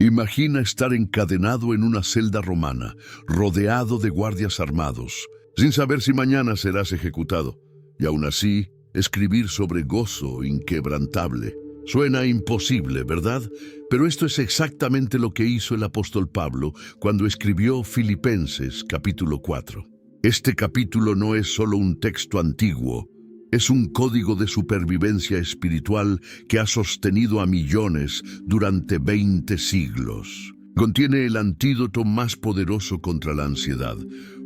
Imagina estar encadenado en una celda romana, rodeado de guardias armados, sin saber si mañana serás ejecutado. Y aún así, escribir sobre gozo inquebrantable. Suena imposible, ¿verdad? Pero esto es exactamente lo que hizo el apóstol Pablo cuando escribió Filipenses capítulo 4. Este capítulo no es solo un texto antiguo, es un código de supervivencia espiritual que ha sostenido a millones durante 20 siglos. Contiene el antídoto más poderoso contra la ansiedad,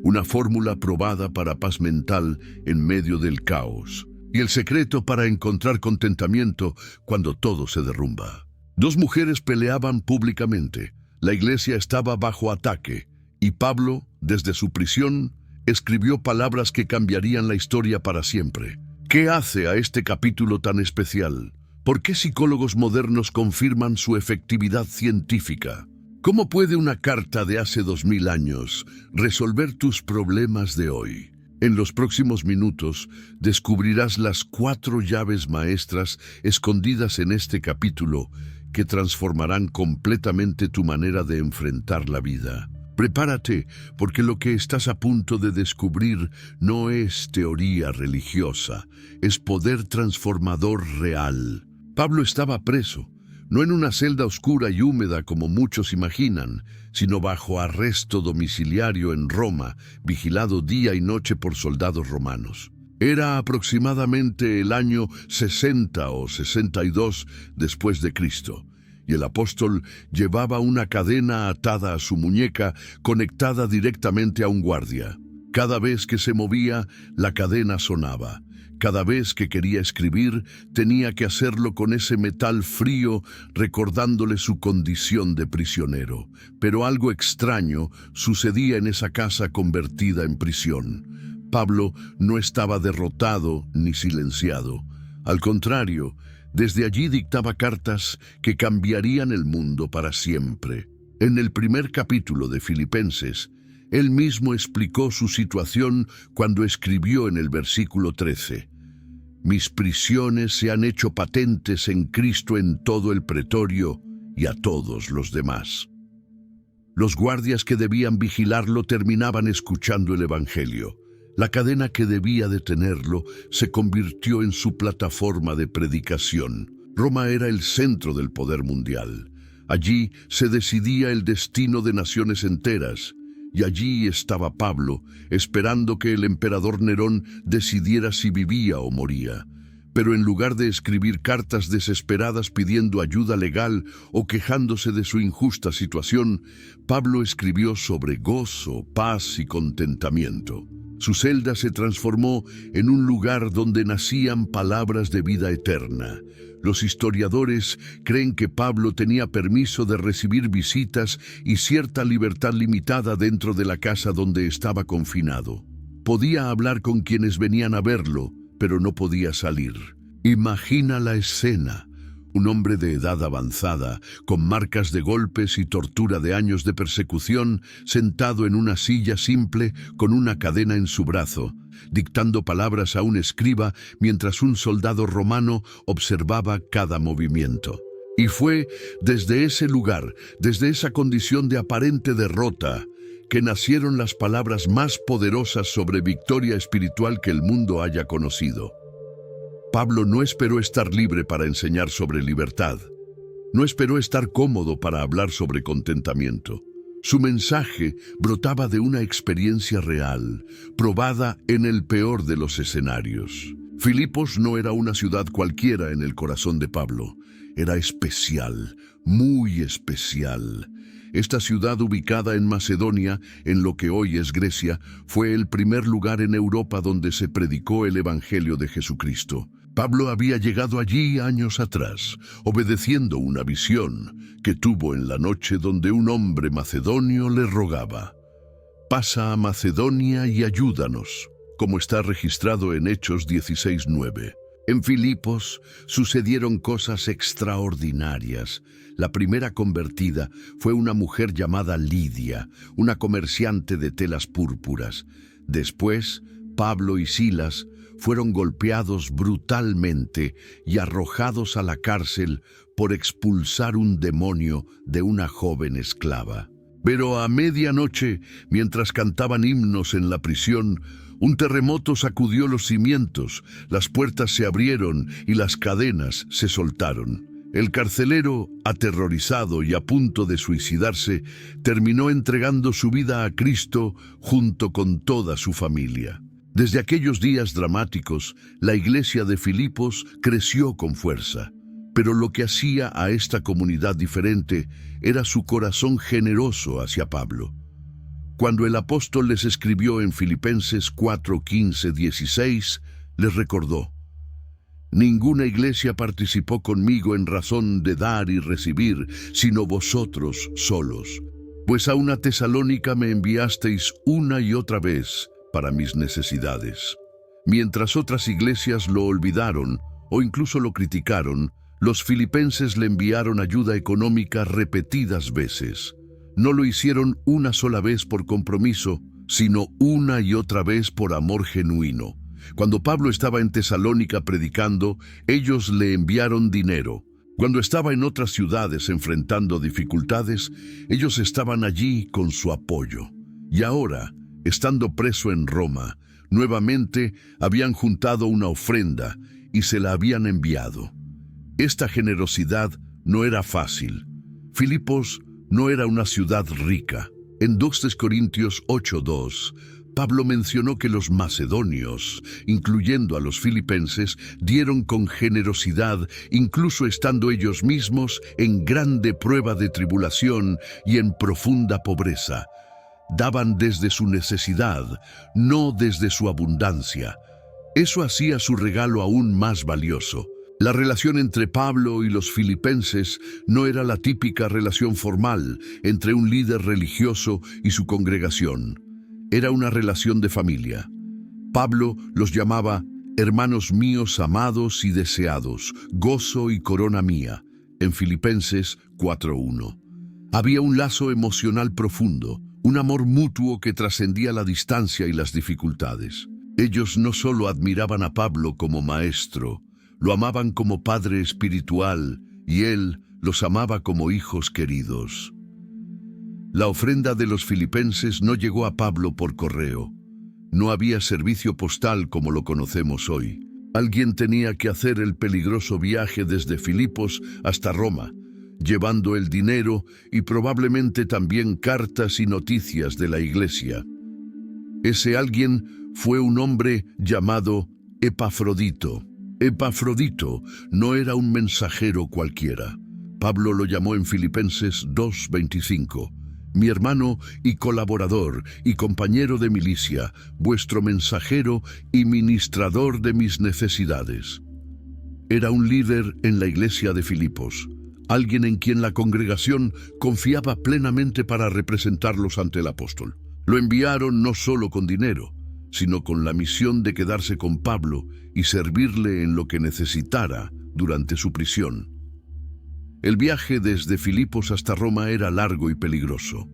una fórmula probada para paz mental en medio del caos, y el secreto para encontrar contentamiento cuando todo se derrumba. Dos mujeres peleaban públicamente, la iglesia estaba bajo ataque, y Pablo, desde su prisión, escribió palabras que cambiarían la historia para siempre. ¿Qué hace a este capítulo tan especial? ¿Por qué psicólogos modernos confirman su efectividad científica? ¿Cómo puede una carta de hace 2000 años resolver tus problemas de hoy? En los próximos minutos descubrirás las 4 llaves maestras escondidas en este capítulo que transformarán completamente tu manera de enfrentar la vida. Prepárate, porque lo que estás a punto de descubrir no es teoría religiosa, es poder transformador real. Pablo estaba preso, no en una celda oscura y húmeda como muchos imaginan, sino bajo arresto domiciliario en Roma, vigilado día y noche por soldados romanos. Era aproximadamente el año 60 o 62 después de Cristo. Y el apóstol llevaba una cadena atada a su muñeca conectada directamente a un guardia. Cada vez que se movía, la cadena sonaba. Cada vez que quería escribir, tenía que hacerlo con ese metal frío, recordándole su condición de prisionero. Pero algo extraño sucedía en esa casa convertida en prisión. Pablo no estaba derrotado ni silenciado. Al contrario, desde allí dictaba cartas que cambiarían el mundo para siempre. En el primer capítulo de Filipenses, él mismo explicó su situación cuando escribió en el versículo 13: «Mis prisiones se han hecho patentes en Cristo en todo el pretorio y a todos los demás». Los guardias que debían vigilarlo terminaban escuchando el Evangelio. La cadena que debía detenerlo se convirtió en su plataforma de predicación. Roma era el centro del poder mundial. Allí se decidía el destino de naciones enteras. Y allí estaba Pablo, esperando que el emperador Nerón decidiera si vivía o moría. Pero en lugar de escribir cartas desesperadas pidiendo ayuda legal o quejándose de su injusta situación, Pablo escribió sobre gozo, paz y contentamiento. Su celda se transformó en un lugar donde nacían palabras de vida eterna. Los historiadores creen que Pablo tenía permiso de recibir visitas y cierta libertad limitada dentro de la casa donde estaba confinado. Podía hablar con quienes venían a verlo, pero no podía salir. Imagina la escena. Un hombre de edad avanzada, con marcas de golpes y tortura de años de persecución, sentado en una silla simple con una cadena en su brazo, dictando palabras a un escriba mientras un soldado romano observaba cada movimiento. Y fue desde ese lugar, desde esa condición de aparente derrota, que nacieron las palabras más poderosas sobre victoria espiritual que el mundo haya conocido. Pablo no esperó estar libre para enseñar sobre libertad. No esperó estar cómodo para hablar sobre contentamiento. Su mensaje brotaba de una experiencia real, probada en el peor de los escenarios. Filipos no era una ciudad cualquiera en el corazón de Pablo. Era especial, muy especial. Esta ciudad, ubicada en Macedonia, en lo que hoy es Grecia, fue el primer lugar en Europa donde se predicó el Evangelio de Jesucristo. Pablo había llegado allí años atrás, obedeciendo una visión que tuvo en la noche donde un hombre macedonio le rogaba: «Pasa a Macedonia y ayúdanos», como está registrado en Hechos 16:9. En Filipos sucedieron cosas extraordinarias. La primera convertida fue una mujer llamada Lidia, una comerciante de telas púrpuras. Después, Pablo y Silas fueron golpeados brutalmente y arrojados a la cárcel por expulsar un demonio de una joven esclava. Pero a medianoche, mientras cantaban himnos en la prisión, un terremoto sacudió los cimientos, las puertas se abrieron y las cadenas se soltaron. El carcelero, aterrorizado y a punto de suicidarse, terminó entregando su vida a Cristo junto con toda su familia. Desde aquellos días dramáticos, la iglesia de Filipos creció con fuerza. Pero lo que hacía a esta comunidad diferente era su corazón generoso hacia Pablo. Cuando el apóstol les escribió en Filipenses 4, 15, 16, les recordó: «Ninguna iglesia participó conmigo en razón de dar y recibir, sino vosotros solos. Pues a una Tesalónica me enviasteis una y otra vez para mis necesidades». Mientras otras iglesias lo olvidaron o incluso lo criticaron, los filipenses le enviaron ayuda económica repetidas veces. No lo hicieron una sola vez por compromiso, sino una y otra vez por amor genuino. Cuando Pablo estaba en Tesalónica predicando, ellos le enviaron dinero. Cuando estaba en otras ciudades enfrentando dificultades, ellos estaban allí con su apoyo. Y ahora, estando preso en Roma, nuevamente habían juntado una ofrenda y se la habían enviado. Esta generosidad no era fácil. Filipos no era una ciudad rica. En 2 Corintios 8:2, Pablo mencionó que los macedonios, incluyendo a los filipenses, dieron con generosidad, incluso estando ellos mismos en grande prueba de tribulación y en profunda pobreza. Daban desde su necesidad, no desde su abundancia. Eso hacía su regalo aún más valioso. La relación entre Pablo y los filipenses no era la típica relación formal entre un líder religioso y su congregación. Era una relación de familia. Pablo los llamaba hermanos míos amados y deseados, gozo y corona mía, en Filipenses 4:1. Había un lazo emocional profundo, un amor mutuo que trascendía la distancia y las dificultades. Ellos no solo admiraban a Pablo como maestro, lo amaban como padre espiritual y él los amaba como hijos queridos. La ofrenda de los filipenses no llegó a Pablo por correo. No había servicio postal como lo conocemos hoy. Alguien tenía que hacer el peligroso viaje desde Filipos hasta Roma, llevando el dinero y probablemente también cartas y noticias de la iglesia. Ese alguien fue un hombre llamado Epafrodito. Epafrodito no era un mensajero cualquiera. Pablo lo llamó en Filipenses 2:25, mi hermano y colaborador y compañero de milicia, vuestro mensajero y ministrador de mis necesidades. Era un líder en la iglesia de Filipos, alguien en quien la congregación confiaba plenamente para representarlos ante el apóstol. Lo enviaron no solo con dinero, sino con la misión de quedarse con Pablo y servirle en lo que necesitara durante su prisión. El viaje desde Filipos hasta Roma era largo y peligroso.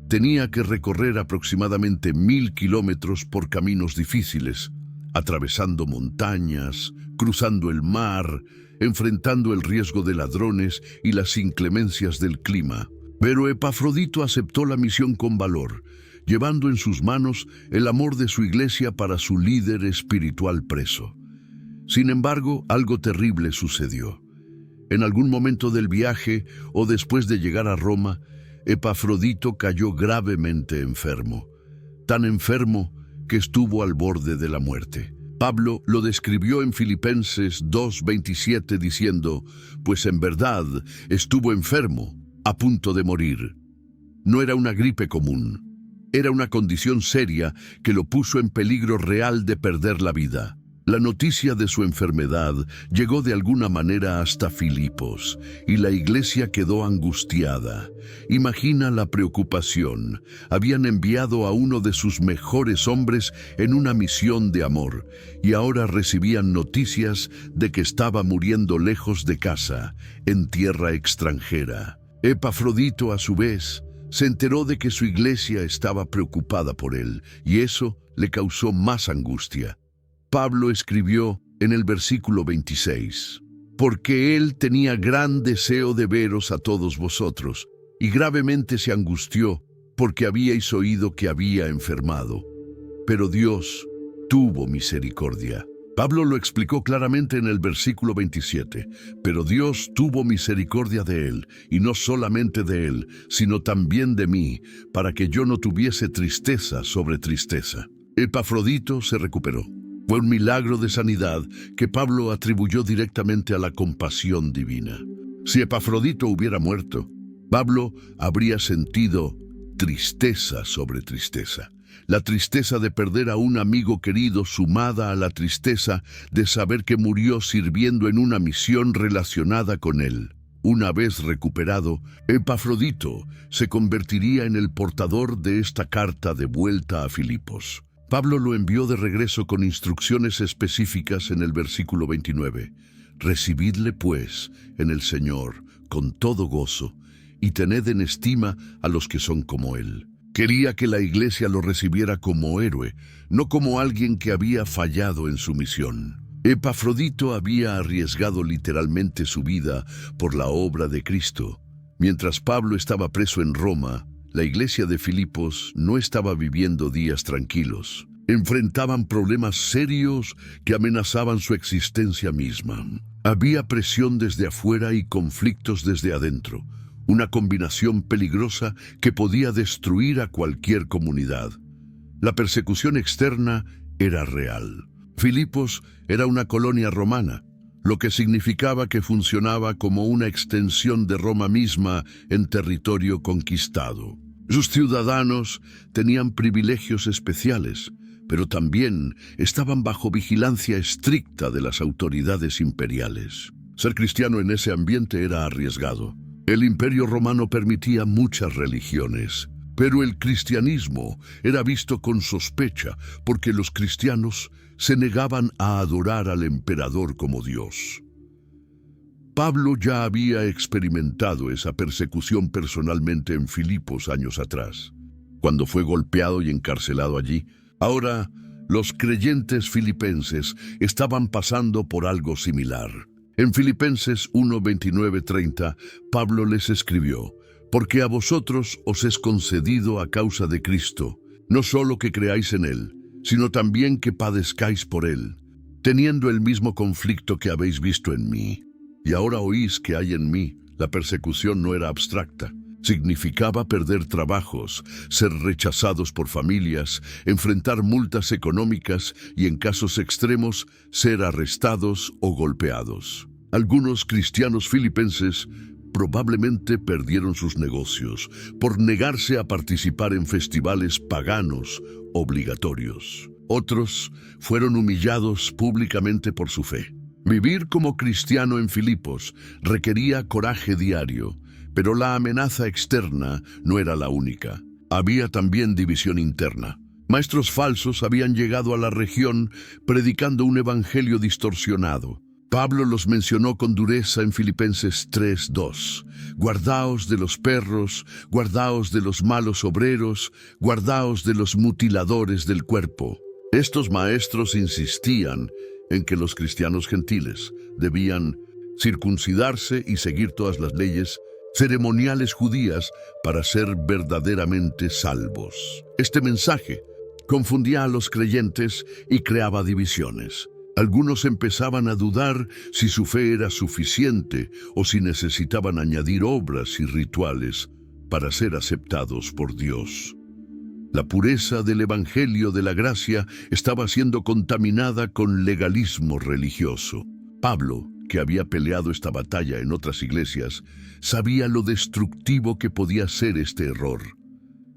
Tenía que recorrer aproximadamente 1000 kilómetros por caminos difíciles, atravesando montañas, cruzando el mar, enfrentando el riesgo de ladrones y las inclemencias del clima. Pero Epafrodito aceptó la misión con valor, llevando en sus manos el amor de su iglesia para su líder espiritual preso. Sin embargo, algo terrible sucedió. En algún momento del viaje o después de llegar a Roma, Epafrodito cayó gravemente enfermo, tan enfermo que estuvo al borde de la muerte. Pablo lo describió en Filipenses 2:27 diciendo, pues en verdad estuvo enfermo, a punto de morir. No era una gripe común. Era una condición seria que lo puso en peligro real de perder la vida. La noticia de su enfermedad llegó de alguna manera hasta Filipos y la iglesia quedó angustiada. Imagina la preocupación. Habían enviado a uno de sus mejores hombres en una misión de amor y ahora recibían noticias de que estaba muriendo lejos de casa, en tierra extranjera. Epafrodito, a su vez, se enteró de que su iglesia estaba preocupada por él y eso le causó más angustia. Pablo escribió en el versículo 26, porque él tenía gran deseo de veros a todos vosotros, y gravemente se angustió, porque habíais oído que había enfermado. Pero Dios tuvo misericordia. Pablo lo explicó claramente en el versículo 27. Pero Dios tuvo misericordia de él, y no solamente de él, sino también de mí, para que yo no tuviese tristeza sobre tristeza. Epafrodito se recuperó. Fue un milagro de sanidad que Pablo atribuyó directamente a la compasión divina. Si Epafrodito hubiera muerto, Pablo habría sentido tristeza sobre tristeza. La tristeza de perder a un amigo querido sumada a la tristeza de saber que murió sirviendo en una misión relacionada con él. Una vez recuperado, Epafrodito se convertiría en el portador de esta carta de vuelta a Filipos. Pablo lo envió de regreso con instrucciones específicas en el versículo 29. Recibidle, pues, en el Señor, con todo gozo, y tened en estima a los que son como él. Quería que la iglesia lo recibiera como héroe, no como alguien que había fallado en su misión. Epafrodito había arriesgado literalmente su vida por la obra de Cristo. Mientras Pablo estaba preso en Roma, la iglesia de Filipos no estaba viviendo días tranquilos. Enfrentaban problemas serios que amenazaban su existencia misma. Había presión desde afuera y conflictos desde adentro. Una combinación peligrosa que podía destruir a cualquier comunidad. La persecución externa era real. Filipos era una colonia romana, lo que significaba que funcionaba como una extensión de Roma misma en territorio conquistado. Sus ciudadanos tenían privilegios especiales, pero también estaban bajo vigilancia estricta de las autoridades imperiales. Ser cristiano en ese ambiente era arriesgado. El Imperio Romano permitía muchas religiones, pero el cristianismo era visto con sospecha porque los cristianos se negaban a adorar al emperador como Dios. Pablo ya había experimentado esa persecución personalmente en Filipos años atrás, cuando fue golpeado y encarcelado allí. Ahora, los creyentes filipenses estaban pasando por algo similar. En Filipenses 1:29-30, Pablo les escribió: porque a vosotros os es concedido a causa de Cristo, no solo que creáis en Él, sino también que padezcáis por Él, teniendo el mismo conflicto que habéis visto en mí. Y ahora oís que hay en mí. La persecución no era abstracta. Significaba perder trabajos, ser rechazados por familias, enfrentar multas económicas y, en casos extremos, ser arrestados o golpeados. Algunos cristianos filipenses probablemente perdieron sus negocios por negarse a participar en festivales paganos obligatorios. Otros fueron humillados públicamente por su fe. Vivir como cristiano en Filipos requería coraje diario, pero la amenaza externa no era la única. Había también división interna. Maestros falsos habían llegado a la región predicando un evangelio distorsionado. Pablo los mencionó con dureza en Filipenses 3:2. Guardaos de los perros, guardaos de los malos obreros, guardaos de los mutiladores del cuerpo. Estos maestros insistían en que los cristianos gentiles debían circuncidarse y seguir todas las leyes ceremoniales judías para ser verdaderamente salvos. Este mensaje confundía a los creyentes y creaba divisiones. Algunos empezaban a dudar si su fe era suficiente o si necesitaban añadir obras y rituales para ser aceptados por Dios. La pureza del Evangelio de la Gracia estaba siendo contaminada con legalismo religioso. Pablo, que había peleado esta batalla en otras iglesias, sabía lo destructivo que podía ser este error.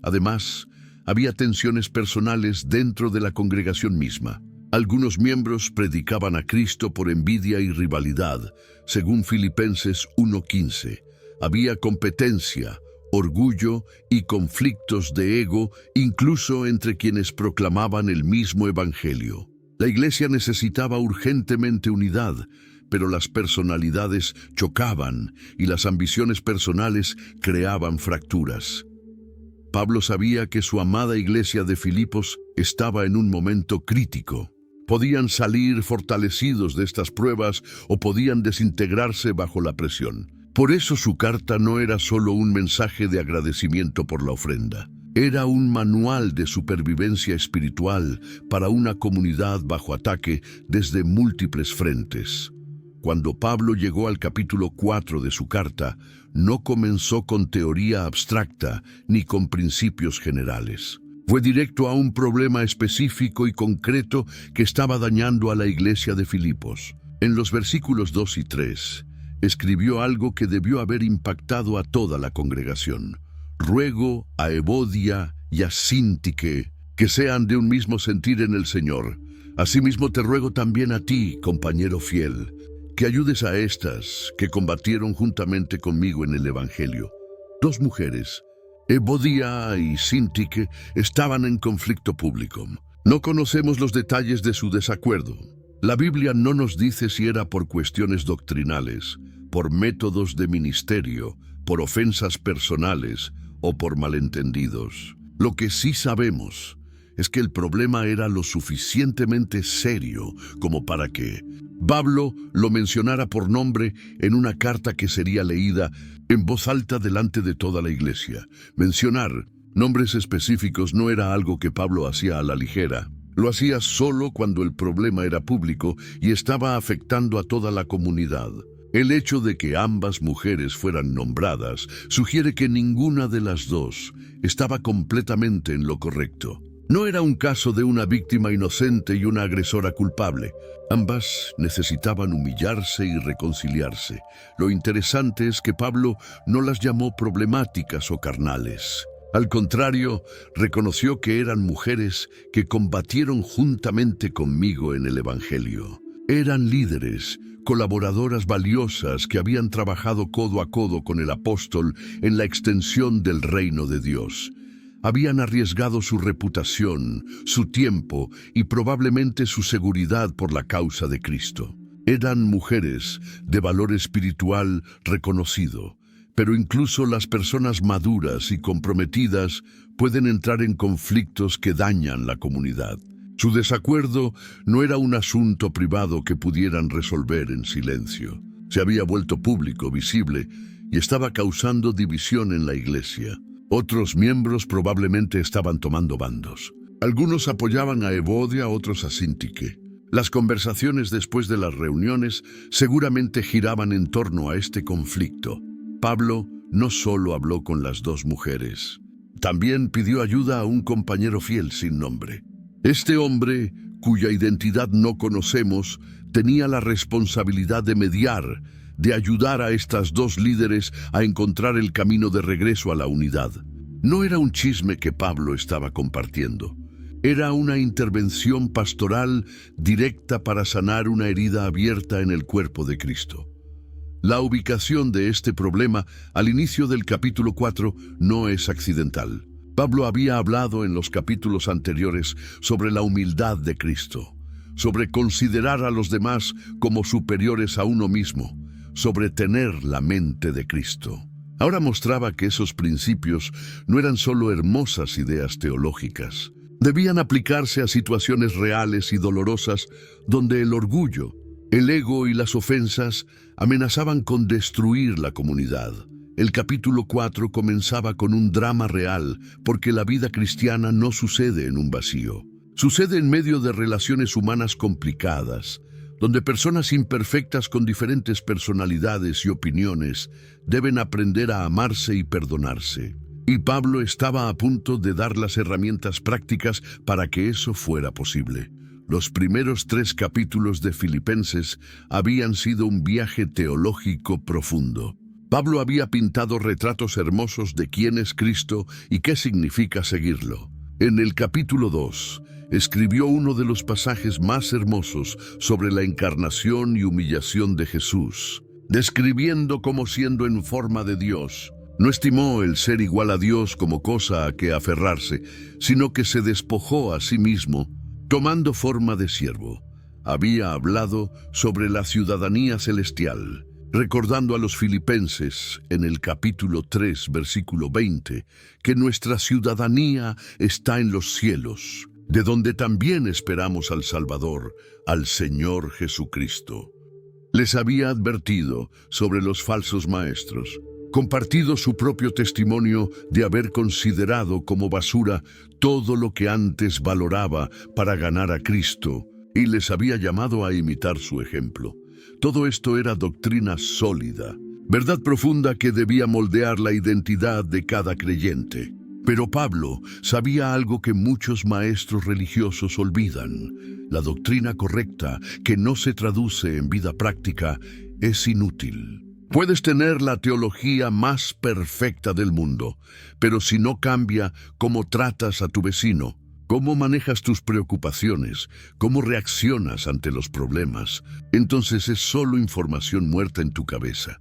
Además, había tensiones personales dentro de la congregación misma. Algunos miembros predicaban a Cristo por envidia y rivalidad, según Filipenses 1:15. Había competencia, orgullo y conflictos de ego, incluso entre quienes proclamaban el mismo evangelio. La iglesia necesitaba urgentemente unidad, pero las personalidades chocaban y las ambiciones personales creaban fracturas. Pablo sabía que su amada iglesia de Filipos estaba en un momento crítico. Podían salir fortalecidos de estas pruebas o podían desintegrarse bajo la presión. Por eso su carta no era solo un mensaje de agradecimiento por la ofrenda. Era un manual de supervivencia espiritual para una comunidad bajo ataque desde múltiples frentes. Cuando Pablo llegó al capítulo 4 de su carta, no comenzó con teoría abstracta ni con principios generales. Fue directo a un problema específico y concreto que estaba dañando a la iglesia de Filipos. En los versículos 2 y 3, escribió algo que debió haber impactado a toda la congregación. Ruego a Evodia y a Síntique que sean de un mismo sentir en el Señor. Asimismo te ruego también a ti, compañero fiel, que ayudes a estas que combatieron juntamente conmigo en el Evangelio. Dos mujeres, Evodia y Síntique, estaban en conflicto público. No conocemos los detalles de su desacuerdo. La Biblia no nos dice si era por cuestiones doctrinales, por métodos de ministerio, por ofensas personales o por malentendidos. Lo que sí sabemos es que el problema era lo suficientemente serio como para que Pablo lo mencionara por nombre en una carta que sería leída en voz alta delante de toda la iglesia. Mencionar nombres específicos no era algo que Pablo hacía a la ligera. Lo hacía solo cuando el problema era público y estaba afectando a toda la comunidad. El hecho de que ambas mujeres fueran nombradas sugiere que ninguna de las dos estaba completamente en lo correcto. No era un caso de una víctima inocente y una agresora culpable. Ambas necesitaban humillarse y reconciliarse. Lo interesante es que Pablo no las llamó problemáticas o carnales. Al contrario, reconoció que eran mujeres que combatieron juntamente conmigo en el Evangelio. Eran líderes, colaboradoras valiosas que habían trabajado codo a codo con el apóstol en la extensión del reino de Dios. Habían arriesgado su reputación, su tiempo y probablemente su seguridad por la causa de Cristo. Eran mujeres de valor espiritual reconocido, pero incluso las personas maduras y comprometidas pueden entrar en conflictos que dañan la comunidad. Su desacuerdo no era un asunto privado que pudieran resolver en silencio. Se había vuelto público, visible, y estaba causando división en la iglesia. Otros miembros probablemente estaban tomando bandos. Algunos apoyaban a Evodia, otros a Síntique. Las conversaciones después de las reuniones seguramente giraban en torno a este conflicto. Pablo no solo habló con las dos mujeres, también pidió ayuda a un compañero fiel sin nombre. Este hombre, cuya identidad no conocemos, tenía la responsabilidad de mediar, de ayudar a estas dos líderes a encontrar el camino de regreso a la unidad. No era un chisme que Pablo estaba compartiendo. Era una intervención pastoral directa para sanar una herida abierta en el cuerpo de Cristo. La ubicación de este problema al inicio del capítulo 4 no es accidental. Pablo había hablado en los capítulos anteriores sobre la humildad de Cristo, sobre considerar a los demás como superiores a uno mismo, sobre tener la mente de Cristo. Ahora mostraba que esos principios no eran solo hermosas ideas teológicas. Debían aplicarse a situaciones reales y dolorosas donde el orgullo, el ego y las ofensas amenazaban con destruir la comunidad. El capítulo 4 comenzaba con un drama real, porque la vida cristiana no sucede en un vacío. Sucede en medio de relaciones humanas complicadas, donde personas imperfectas con diferentes personalidades y opiniones deben aprender a amarse y perdonarse. Y Pablo estaba a punto de dar las herramientas prácticas para que eso fuera posible. Los primeros 3 capítulos de Filipenses habían sido un viaje teológico profundo. Pablo había pintado retratos hermosos de quién es Cristo y qué significa seguirlo. En el capítulo 2, escribió uno de los pasajes más hermosos sobre la encarnación y humillación de Jesús, describiendo cómo siendo en forma de Dios, no estimó el ser igual a Dios como cosa a que aferrarse, sino que se despojó a sí mismo, tomando forma de siervo. Había hablado sobre la ciudadanía celestial, recordando a los filipenses en el capítulo 3, versículo 20, que nuestra ciudadanía está en los cielos. de donde también esperamos al Salvador, al Señor Jesucristo. Les había advertido sobre los falsos maestros, compartido su propio testimonio de haber considerado como basura todo lo que antes valoraba para ganar a Cristo, y les había llamado a imitar su ejemplo. Todo esto era doctrina sólida, verdad profunda que debía moldear la identidad de cada creyente. Pero Pablo sabía algo que muchos maestros religiosos olvidan. La doctrina correcta, que no se traduce en vida práctica, es inútil. Puedes tener la teología más perfecta del mundo, pero si no cambia cómo tratas a tu vecino, cómo manejas tus preocupaciones, cómo reaccionas ante los problemas, entonces es solo información muerta en tu cabeza.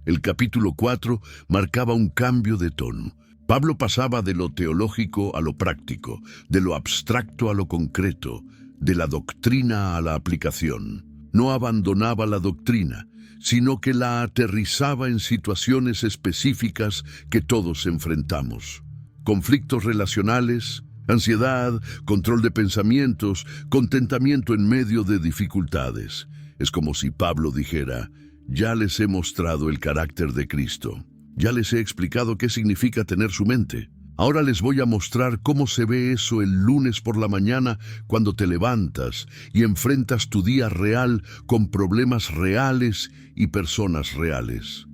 El capítulo 4 marcaba un cambio de tono. Pablo pasaba de lo teológico a lo práctico, de lo abstracto a lo concreto, de la doctrina a la aplicación. No abandonaba la doctrina, sino que la aterrizaba en situaciones específicas que todos enfrentamos. Conflictos relacionales, ansiedad, control de pensamientos, contentamiento en medio de dificultades. Es como si Pablo dijera: ya les he mostrado el carácter de Cristo. Ya les he explicado qué significa tener su mente. Ahora les voy a mostrar cómo se ve eso el lunes por la mañana cuando te levantas y enfrentas tu día real con problemas reales y personas reales.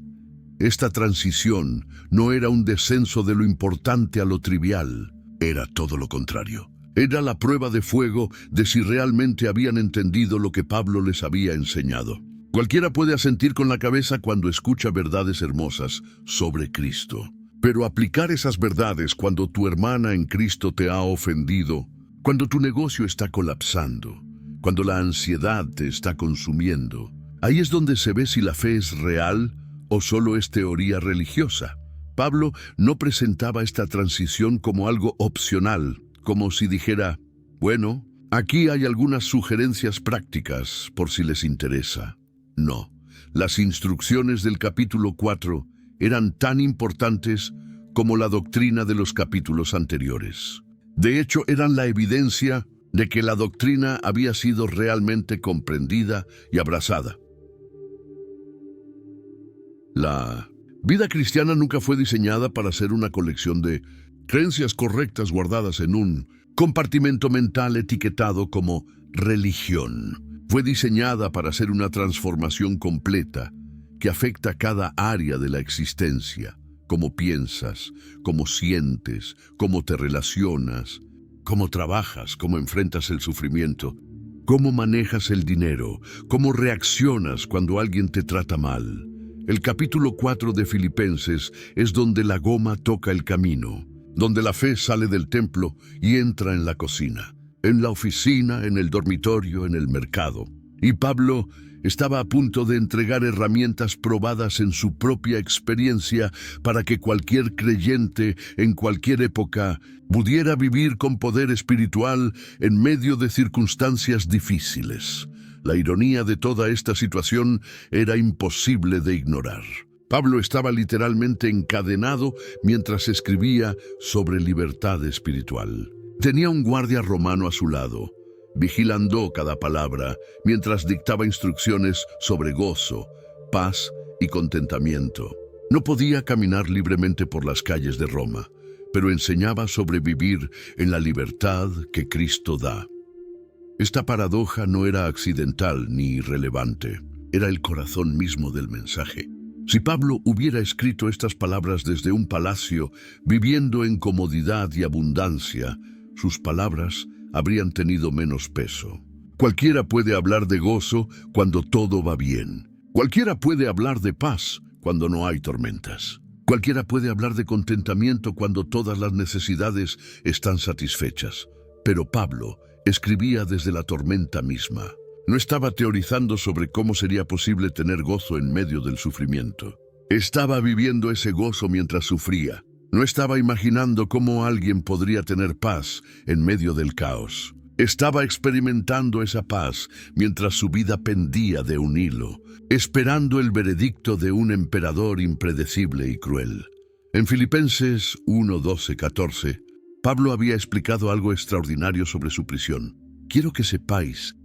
Esta transición no era un descenso de lo importante a lo trivial, era todo lo contrario. Era la prueba de fuego de si realmente habían entendido lo que Pablo les había enseñado. Cualquiera puede asentir con la cabeza cuando escucha verdades hermosas sobre Cristo. Pero aplicar esas verdades cuando tu hermana en Cristo te ha ofendido, cuando tu negocio está colapsando, cuando la ansiedad te está consumiendo, ahí es donde se ve si la fe es real o solo es teoría religiosa. Pablo no presentaba esta transición como algo opcional, como si dijera: bueno, aquí hay algunas sugerencias prácticas por si les interesa. No, las instrucciones del capítulo 4 eran tan importantes como la doctrina de los capítulos anteriores. De hecho, eran la evidencia de que la doctrina había sido realmente comprendida y abrazada. La vida cristiana nunca fue diseñada para ser una colección de creencias correctas guardadas en un compartimento mental etiquetado como religión. Fue diseñada para ser una transformación completa que afecta cada área de la existencia: cómo piensas, cómo sientes, cómo te relacionas, cómo trabajas, cómo enfrentas el sufrimiento, cómo manejas el dinero, cómo reaccionas cuando alguien te trata mal. El capítulo 4 de Filipenses es donde la goma toca el camino, donde la fe sale del templo y entra en la cocina, en la oficina, en el dormitorio, en el mercado. Y Pablo estaba a punto de entregar herramientas probadas en su propia experiencia para que cualquier creyente en cualquier época pudiera vivir con poder espiritual en medio de circunstancias difíciles. La ironía de toda esta situación era imposible de ignorar. Pablo estaba literalmente encadenado mientras escribía sobre libertad espiritual. Tenía un guardia romano a su lado, vigilando cada palabra mientras dictaba instrucciones sobre gozo, paz y contentamiento. No podía caminar libremente por las calles de Roma, pero enseñaba sobre vivir en la libertad que Cristo da. Esta paradoja no era accidental ni irrelevante, era el corazón mismo del mensaje. Si Pablo hubiera escrito estas palabras desde un palacio, viviendo en comodidad y abundancia, sus palabras habrían tenido menos peso. Cualquiera puede hablar de gozo cuando todo va bien. Cualquiera puede hablar de paz cuando no hay tormentas. Cualquiera puede hablar de contentamiento cuando todas las necesidades están satisfechas. Pero Pablo escribía desde la tormenta misma. No estaba teorizando sobre cómo sería posible tener gozo en medio del sufrimiento. Estaba viviendo ese gozo mientras sufría. No estaba imaginando cómo alguien podría tener paz en medio del caos. Estaba experimentando esa paz mientras su vida pendía de un hilo, esperando el veredicto de un emperador impredecible y cruel. En Filipenses 1:12-14, Pablo había explicado algo extraordinario sobre su prisión. Quiero que sepáis,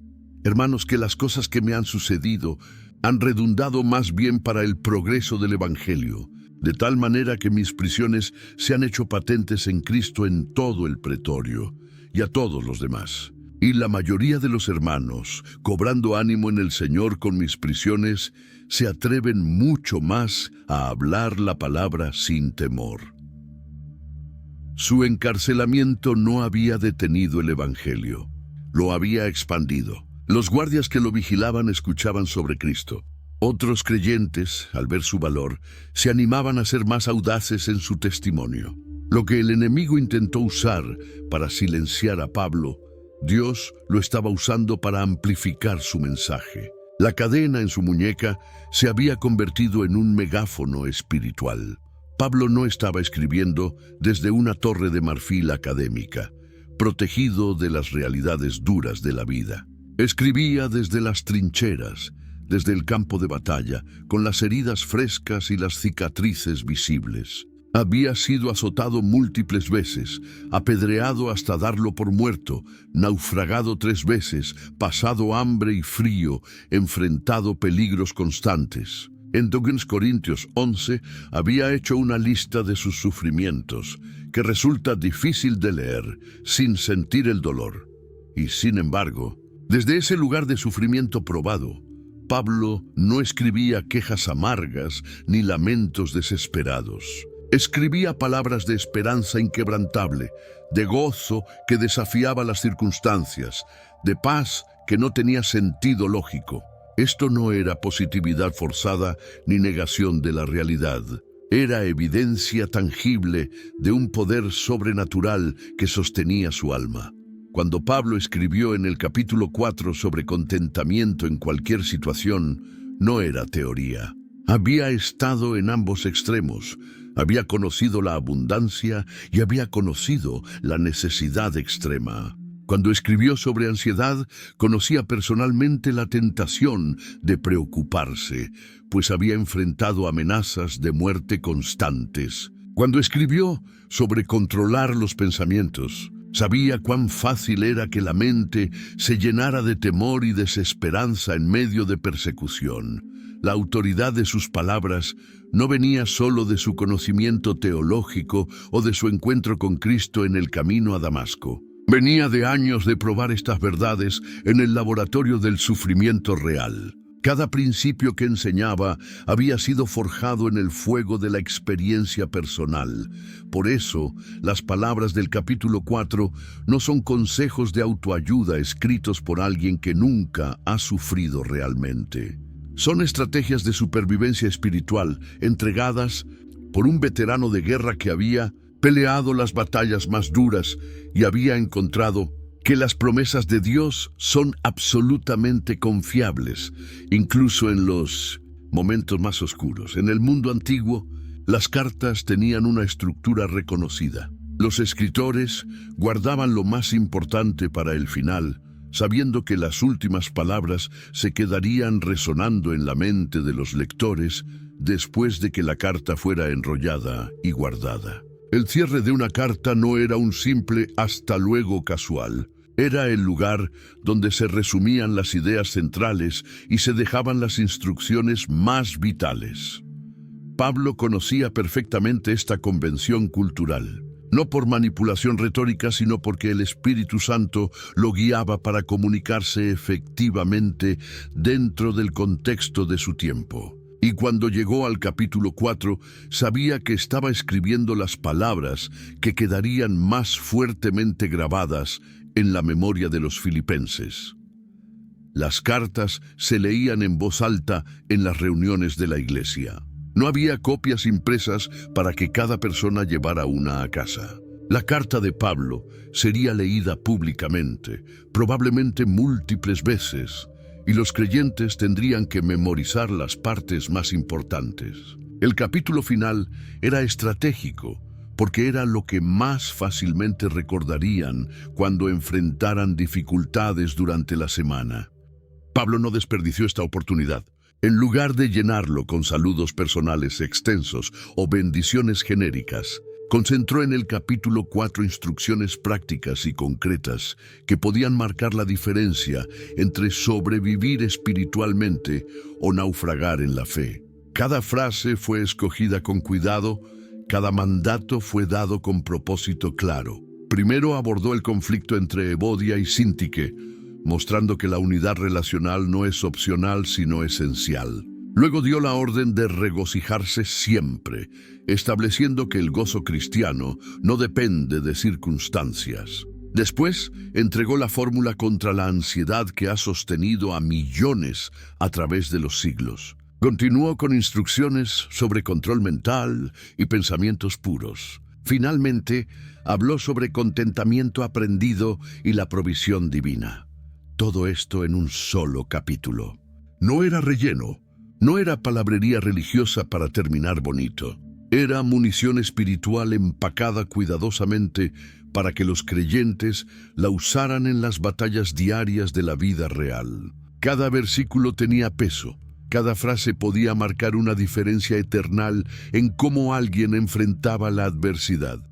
hermanos, que las cosas que me han sucedido han redundado más bien para el progreso del Evangelio, de tal manera que mis prisiones se han hecho patentes en Cristo en todo el pretorio y a todos los demás. Y la mayoría de los hermanos, cobrando ánimo en el Señor con mis prisiones, se atreven mucho más a hablar la palabra sin temor. Su encarcelamiento no había detenido el Evangelio, lo había expandido. Los guardias que lo vigilaban escuchaban sobre Cristo. Otros creyentes, al ver su valor, se animaban a ser más audaces en su testimonio. Lo que el enemigo intentó usar para silenciar a Pablo, Dios lo estaba usando para amplificar su mensaje. La cadena en su muñeca se había convertido en un megáfono espiritual. Pablo no estaba escribiendo desde una torre de marfil académica, protegido de las realidades duras de la vida. Escribía desde las trincheras, desde el campo de batalla, con las heridas frescas y las cicatrices visibles. Había sido azotado múltiples veces, apedreado hasta darlo por muerto, naufragado 3 veces, pasado hambre y frío, enfrentado peligros constantes. En 2 Corintios 11 había hecho una lista de sus sufrimientos, que resulta difícil de leer sin sentir el dolor. Y sin embargo, desde ese lugar de sufrimiento probado, Pablo no escribía quejas amargas ni lamentos desesperados. Escribía palabras de esperanza inquebrantable, de gozo que desafiaba las circunstancias, de paz que no tenía sentido lógico. Esto no era positividad forzada ni negación de la realidad. Era evidencia tangible de un poder sobrenatural que sostenía su alma. Cuando Pablo escribió en el capítulo 4 sobre contentamiento en cualquier situación, no era teoría. Había estado en ambos extremos, había conocido la abundancia y había conocido la necesidad extrema. Cuando escribió sobre ansiedad, conocía personalmente la tentación de preocuparse, pues había enfrentado amenazas de muerte constantes. Cuando escribió sobre controlar los pensamientos, sabía cuán fácil era que la mente se llenara de temor y desesperanza en medio de persecución. La autoridad de sus palabras no venía solo de su conocimiento teológico o de su encuentro con Cristo en el camino a Damasco. Venía de años de probar estas verdades en el laboratorio del sufrimiento real. Cada principio que enseñaba había sido forjado en el fuego de la experiencia personal. Por eso, las palabras del capítulo 4 no son consejos de autoayuda escritos por alguien que nunca ha sufrido realmente. Son estrategias de supervivencia espiritual entregadas por un veterano de guerra que había peleado las batallas más duras y había encontrado que las promesas de Dios son absolutamente confiables, incluso en los momentos más oscuros. En el mundo antiguo, las cartas tenían una estructura reconocida. Los escritores guardaban lo más importante para el final, sabiendo que las últimas palabras se quedarían resonando en la mente de los lectores después de que la carta fuera enrollada y guardada. El cierre de una carta no era un simple hasta luego casual. Era el lugar donde se resumían las ideas centrales y se dejaban las instrucciones más vitales. Pablo conocía perfectamente esta convención cultural, no por manipulación retórica, sino porque el Espíritu Santo lo guiaba para comunicarse efectivamente dentro del contexto de su tiempo. Y cuando llegó al capítulo 4, sabía que estaba escribiendo las palabras que quedarían más fuertemente grabadas en la memoria de los filipenses. Las cartas se leían en voz alta en las reuniones de la iglesia. No había copias impresas para que cada persona llevara una a casa. La carta de Pablo sería leída públicamente, probablemente múltiples veces, y los creyentes tendrían que memorizar las partes más importantes. El capítulo final era estratégico, porque era lo que más fácilmente recordarían cuando enfrentaran dificultades durante la semana. Pablo no desperdició esta oportunidad. En lugar de llenarlo con saludos personales extensos o bendiciones genéricas, Concentró en el capítulo 4 instrucciones prácticas y concretas que podían marcar la diferencia entre sobrevivir espiritualmente o naufragar en la fe. Cada frase fue escogida con cuidado, cada mandato fue dado con propósito claro. Primero abordó el conflicto entre Evodia y Síntique, mostrando que la unidad relacional no es opcional sino esencial. Luego dio la orden de regocijarse siempre, estableciendo que el gozo cristiano no depende de circunstancias. Después, entregó la fórmula contra la ansiedad que ha sostenido a millones a través de los siglos. Continuó con instrucciones sobre control mental y pensamientos puros. Finalmente, habló sobre contentamiento aprendido y la provisión divina. Todo esto en un solo capítulo. No era relleno. No era palabrería religiosa para terminar bonito. Era munición espiritual empacada cuidadosamente para que los creyentes la usaran en las batallas diarias de la vida real. Cada versículo tenía peso. Cada frase podía marcar una diferencia eternal en cómo alguien enfrentaba la adversidad.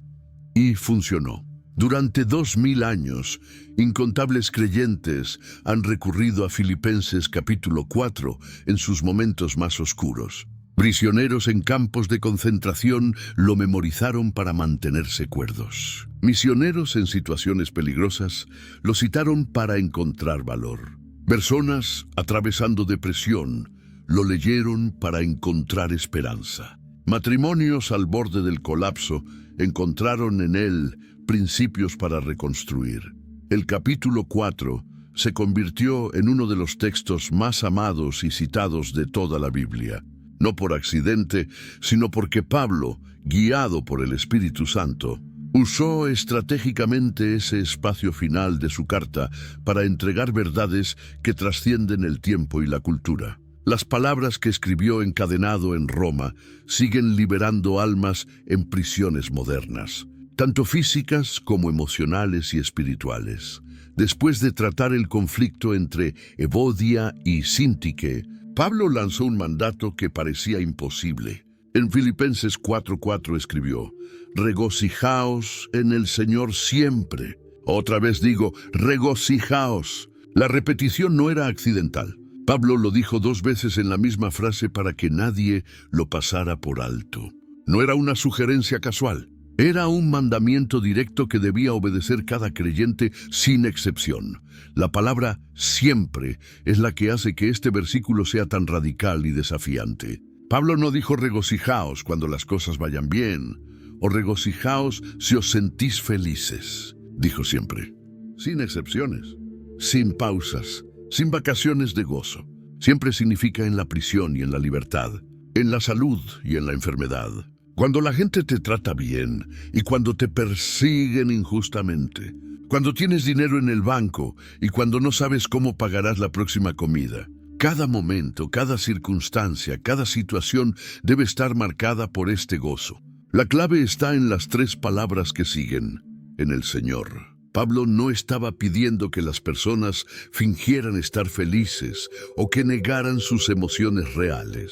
Y funcionó. Durante 2000 años, incontables creyentes han recurrido a Filipenses capítulo 4 en sus momentos más oscuros. Prisioneros en campos de concentración lo memorizaron para mantenerse cuerdos. Misioneros en situaciones peligrosas lo citaron para encontrar valor. Personas atravesando depresión lo leyeron para encontrar esperanza. Matrimonios al borde del colapso encontraron en él principios para reconstruir. El capítulo 4 se convirtió en uno de los textos más amados y citados de toda la Biblia. No por accidente, sino porque Pablo, guiado por el Espíritu Santo, usó estratégicamente ese espacio final de su carta para entregar verdades que trascienden el tiempo y la cultura. Las palabras que escribió encadenado en Roma siguen liberando almas en prisiones modernas, tanto físicas como emocionales y espirituales. Después de tratar el conflicto entre Evodia y Síntique, Pablo lanzó un mandato que parecía imposible. En Filipenses 4:4 escribió: regocijaos en el Señor siempre. Otra vez digo, regocijaos. La repetición no era accidental. Pablo lo dijo 2 veces en la misma frase para que nadie lo pasara por alto. No era una sugerencia casual. Era un mandamiento directo que debía obedecer cada creyente sin excepción. La palabra siempre es la que hace que este versículo sea tan radical y desafiante. Pablo no dijo regocijaos cuando las cosas vayan bien, o regocijaos si os sentís felices. Dijo siempre, sin excepciones, sin pausas, sin vacaciones de gozo. Siempre significa en la prisión y en la libertad, en la salud y en la enfermedad. Cuando la gente te trata bien y cuando te persiguen injustamente, cuando tienes dinero en el banco y cuando no sabes cómo pagarás la próxima comida. Cada momento, cada circunstancia, cada situación debe estar marcada por este gozo. La clave está en las 3 palabras que siguen, en el Señor. Pablo no estaba pidiendo que las personas fingieran estar felices o que negaran sus emociones reales.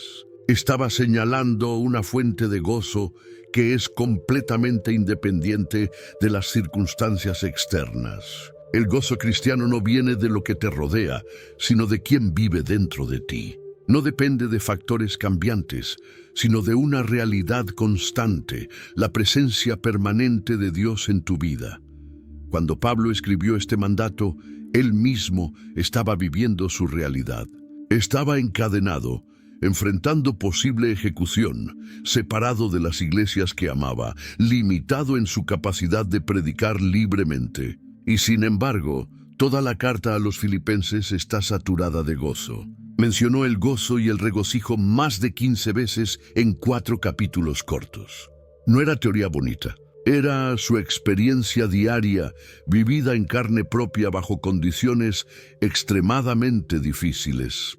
Estaba señalando una fuente de gozo que es completamente independiente de las circunstancias externas. El gozo cristiano no viene de lo que te rodea, sino de quien vive dentro de ti. No depende de factores cambiantes, sino de una realidad constante, la presencia permanente de Dios en tu vida. Cuando Pablo escribió este mandato, él mismo estaba viviendo su realidad. Estaba encadenado, enfrentando posible ejecución, separado de las iglesias que amaba, limitado en su capacidad de predicar libremente. Y sin embargo, toda la carta a los filipenses está saturada de gozo. Mencionó el gozo y el regocijo más de 15 veces en 4 capítulos cortos. No era teoría bonita. Era su experiencia diaria, vivida en carne propia bajo condiciones extremadamente difíciles.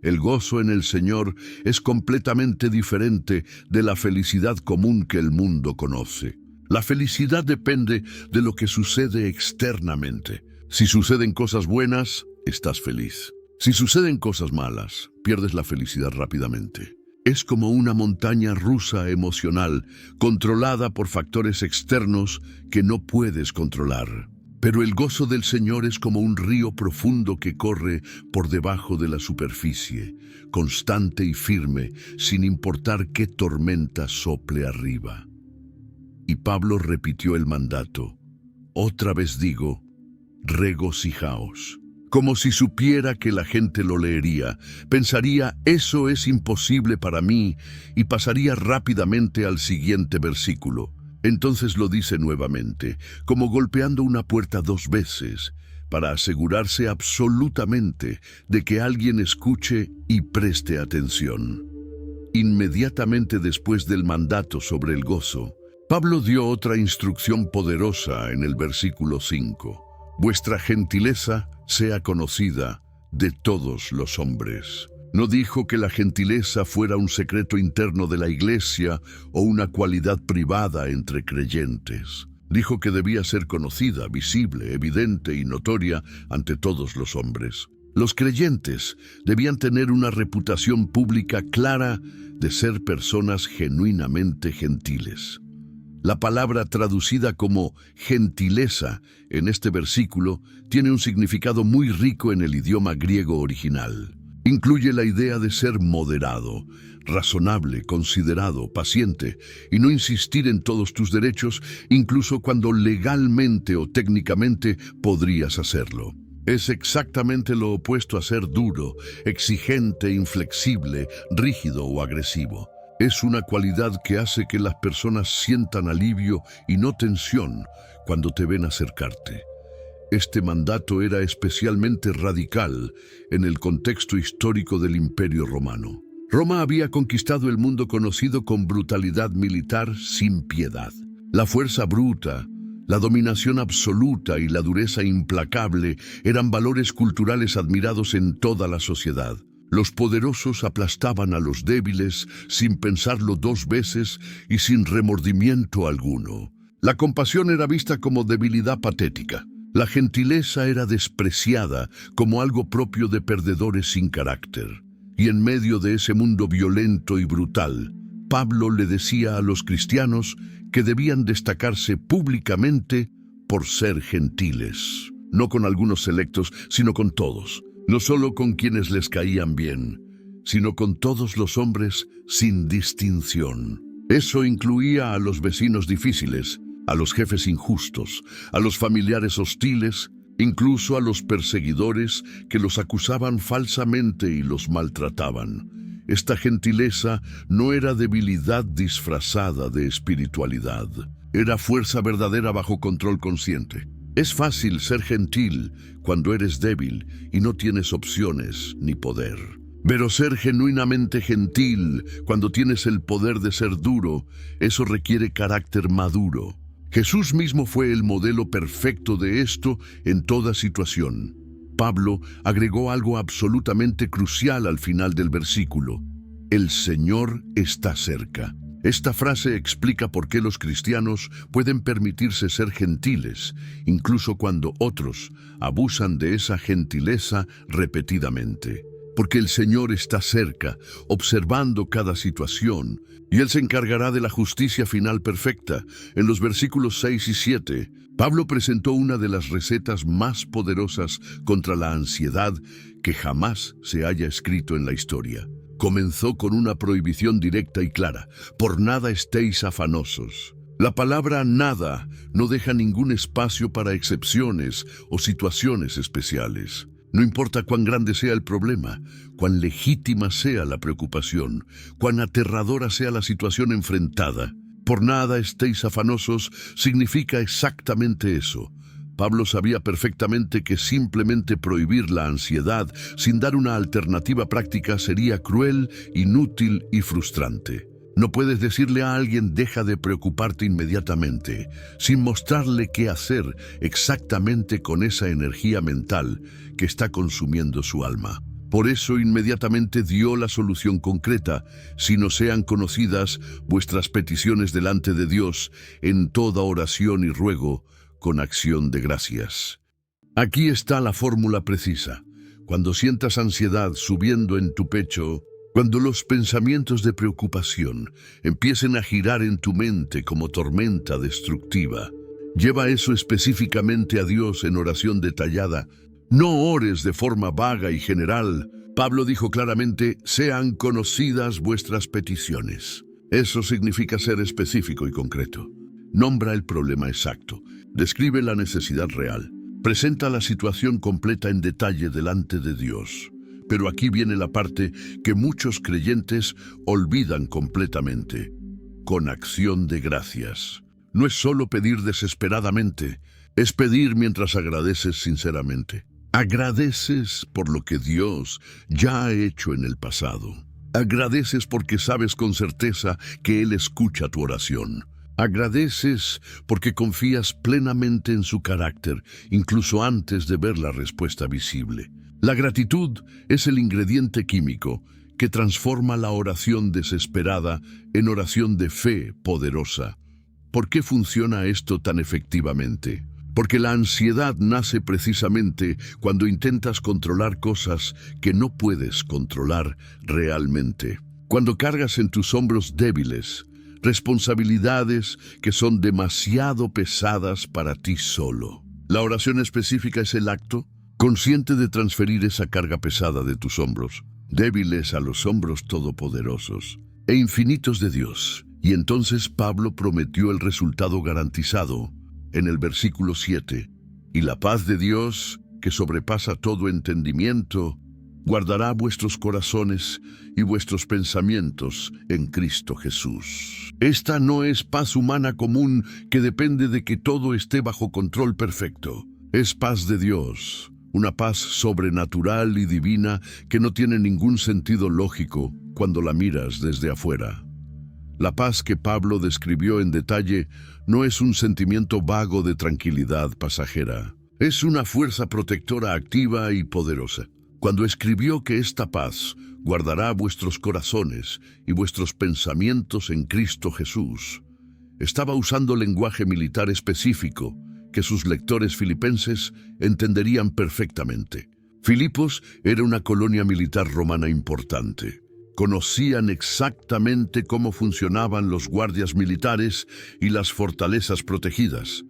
El gozo en el Señor es completamente diferente de la felicidad común que el mundo conoce. La felicidad depende de lo que sucede externamente. Si suceden cosas buenas, estás feliz. Si suceden cosas malas, pierdes la felicidad rápidamente. Es como una montaña rusa emocional, controlada por factores externos que no puedes controlar. Pero el gozo del Señor es como un río profundo que corre por debajo de la superficie, constante y firme, sin importar qué tormenta sople arriba. Y Pablo repitió el mandato. Otra vez digo, regocijaos. Como si supiera que la gente lo leería, pensaría, eso es imposible para mí, y pasaría rápidamente al siguiente versículo. Entonces lo dice nuevamente, como golpeando una puerta 2 veces, para asegurarse absolutamente de que alguien escuche y preste atención. Inmediatamente después del mandato sobre el gozo, Pablo dio otra instrucción poderosa en el versículo 5. Vuestra gentileza sea conocida de todos los hombres. No dijo que la gentileza fuera un secreto interno de la iglesia o una cualidad privada entre creyentes. Dijo que debía ser conocida, visible, evidente y notoria ante todos los hombres. Los creyentes debían tener una reputación pública clara de ser personas genuinamente gentiles. La palabra traducida como gentileza en este versículo tiene un significado muy rico en el idioma griego original. Incluye la idea de ser moderado, razonable, considerado, paciente y no insistir en todos tus derechos, incluso cuando legalmente o técnicamente podrías hacerlo. Es exactamente lo opuesto a ser duro, exigente, inflexible, rígido o agresivo. Es una cualidad que hace que las personas sientan alivio y no tensión cuando te ven acercarte. Este mandato era especialmente radical en el contexto histórico del Imperio Romano. Roma había conquistado el mundo conocido con brutalidad militar sin piedad. La fuerza bruta, la dominación absoluta y la dureza implacable eran valores culturales admirados en toda la sociedad. Los poderosos aplastaban a los débiles sin pensarlo 2 veces y sin remordimiento alguno. La compasión era vista como debilidad patética. La gentileza era despreciada como algo propio de perdedores sin carácter. Y en medio de ese mundo violento y brutal, Pablo le decía a los cristianos que debían destacarse públicamente por ser gentiles. No con algunos selectos, sino con todos. No solo con quienes les caían bien, sino con todos los hombres sin distinción. Eso incluía a los vecinos difíciles, a los jefes injustos, a los familiares hostiles, incluso a los perseguidores que los acusaban falsamente y los maltrataban. Esta gentileza no era debilidad disfrazada de espiritualidad, era fuerza verdadera bajo control consciente. Es fácil ser gentil cuando eres débil y no tienes opciones ni poder. Pero ser genuinamente gentil cuando tienes el poder de ser duro, eso requiere carácter maduro. Jesús mismo fue el modelo perfecto de esto en toda situación. Pablo agregó algo absolutamente crucial al final del versículo. El Señor está cerca. Esta frase explica por qué los cristianos pueden permitirse ser gentiles, incluso cuando otros abusan de esa gentileza repetidamente. Porque el Señor está cerca, observando cada situación, y Él se encargará de la justicia final perfecta. En los versículos 6 y 7, Pablo presentó una de las recetas más poderosas contra la ansiedad que jamás se haya escrito en la historia. Comenzó con una prohibición directa y clara: por nada estéis afanosos. La palabra nada no deja ningún espacio para excepciones o situaciones especiales. No importa cuán grande sea el problema, cuán legítima sea la preocupación, cuán aterradora sea la situación enfrentada. Por nada estéis afanosos significa exactamente eso. Pablo sabía perfectamente que simplemente prohibir la ansiedad sin dar una alternativa práctica sería cruel, inútil y frustrante. No puedes decirle a alguien deja de preocuparte inmediatamente, sin mostrarle qué hacer exactamente con esa energía mental que está consumiendo su alma. Por eso inmediatamente dio la solución concreta: si no sean conocidas vuestras peticiones delante de Dios en toda oración y ruego, con acción de gracias. Aquí está la fórmula precisa. Cuando sientas ansiedad subiendo en tu pecho, Cuando los pensamientos de preocupación empiecen a girar en tu mente como tormenta destructiva, lleva eso específicamente a Dios en oración detallada. No ores de forma vaga y general. Pablo dijo claramente, sean conocidas vuestras peticiones. Eso significa ser específico y concreto. Nombra el problema exacto, describe la necesidad real, presenta la situación completa en detalle delante de Dios. Pero aquí viene la parte que muchos creyentes olvidan completamente. Con acción de gracias. No es solo pedir desesperadamente, es pedir mientras agradeces sinceramente. Agradeces por lo que Dios ya ha hecho en el pasado. Agradeces porque sabes con certeza que Él escucha tu oración. Agradeces porque confías plenamente en su carácter, incluso antes de ver la respuesta visible. La gratitud es el ingrediente químico que transforma la oración desesperada en oración de fe poderosa. ¿Por qué funciona esto tan efectivamente? Porque la ansiedad nace precisamente cuando intentas controlar cosas que no puedes controlar realmente. Cuando cargas en tus hombros débiles responsabilidades que son demasiado pesadas para ti solo. La oración específica es el acto consciente de transferir esa carga pesada de tus hombros, débiles a los hombros todopoderosos e infinitos de Dios. Y entonces Pablo prometió el resultado garantizado en el versículo 7. Y la paz de Dios, que sobrepasa todo entendimiento, guardará vuestros corazones y vuestros pensamientos en Cristo Jesús. Esta no es paz humana común que depende de que todo esté bajo control perfecto. Es paz de Dios, una paz sobrenatural y divina que no tiene ningún sentido lógico cuando la miras desde afuera. La paz que Pablo describió en detalle no es un sentimiento vago de tranquilidad pasajera. Es una fuerza protectora activa y poderosa. Cuando escribió que esta paz guardará vuestros corazones y vuestros pensamientos en Cristo Jesús, estaba usando lenguaje militar específico que sus lectores filipenses entenderían perfectamente. Filipos era una colonia militar romana importante. Conocían exactamente cómo funcionaban los guardias militares y las fortalezas protegidas.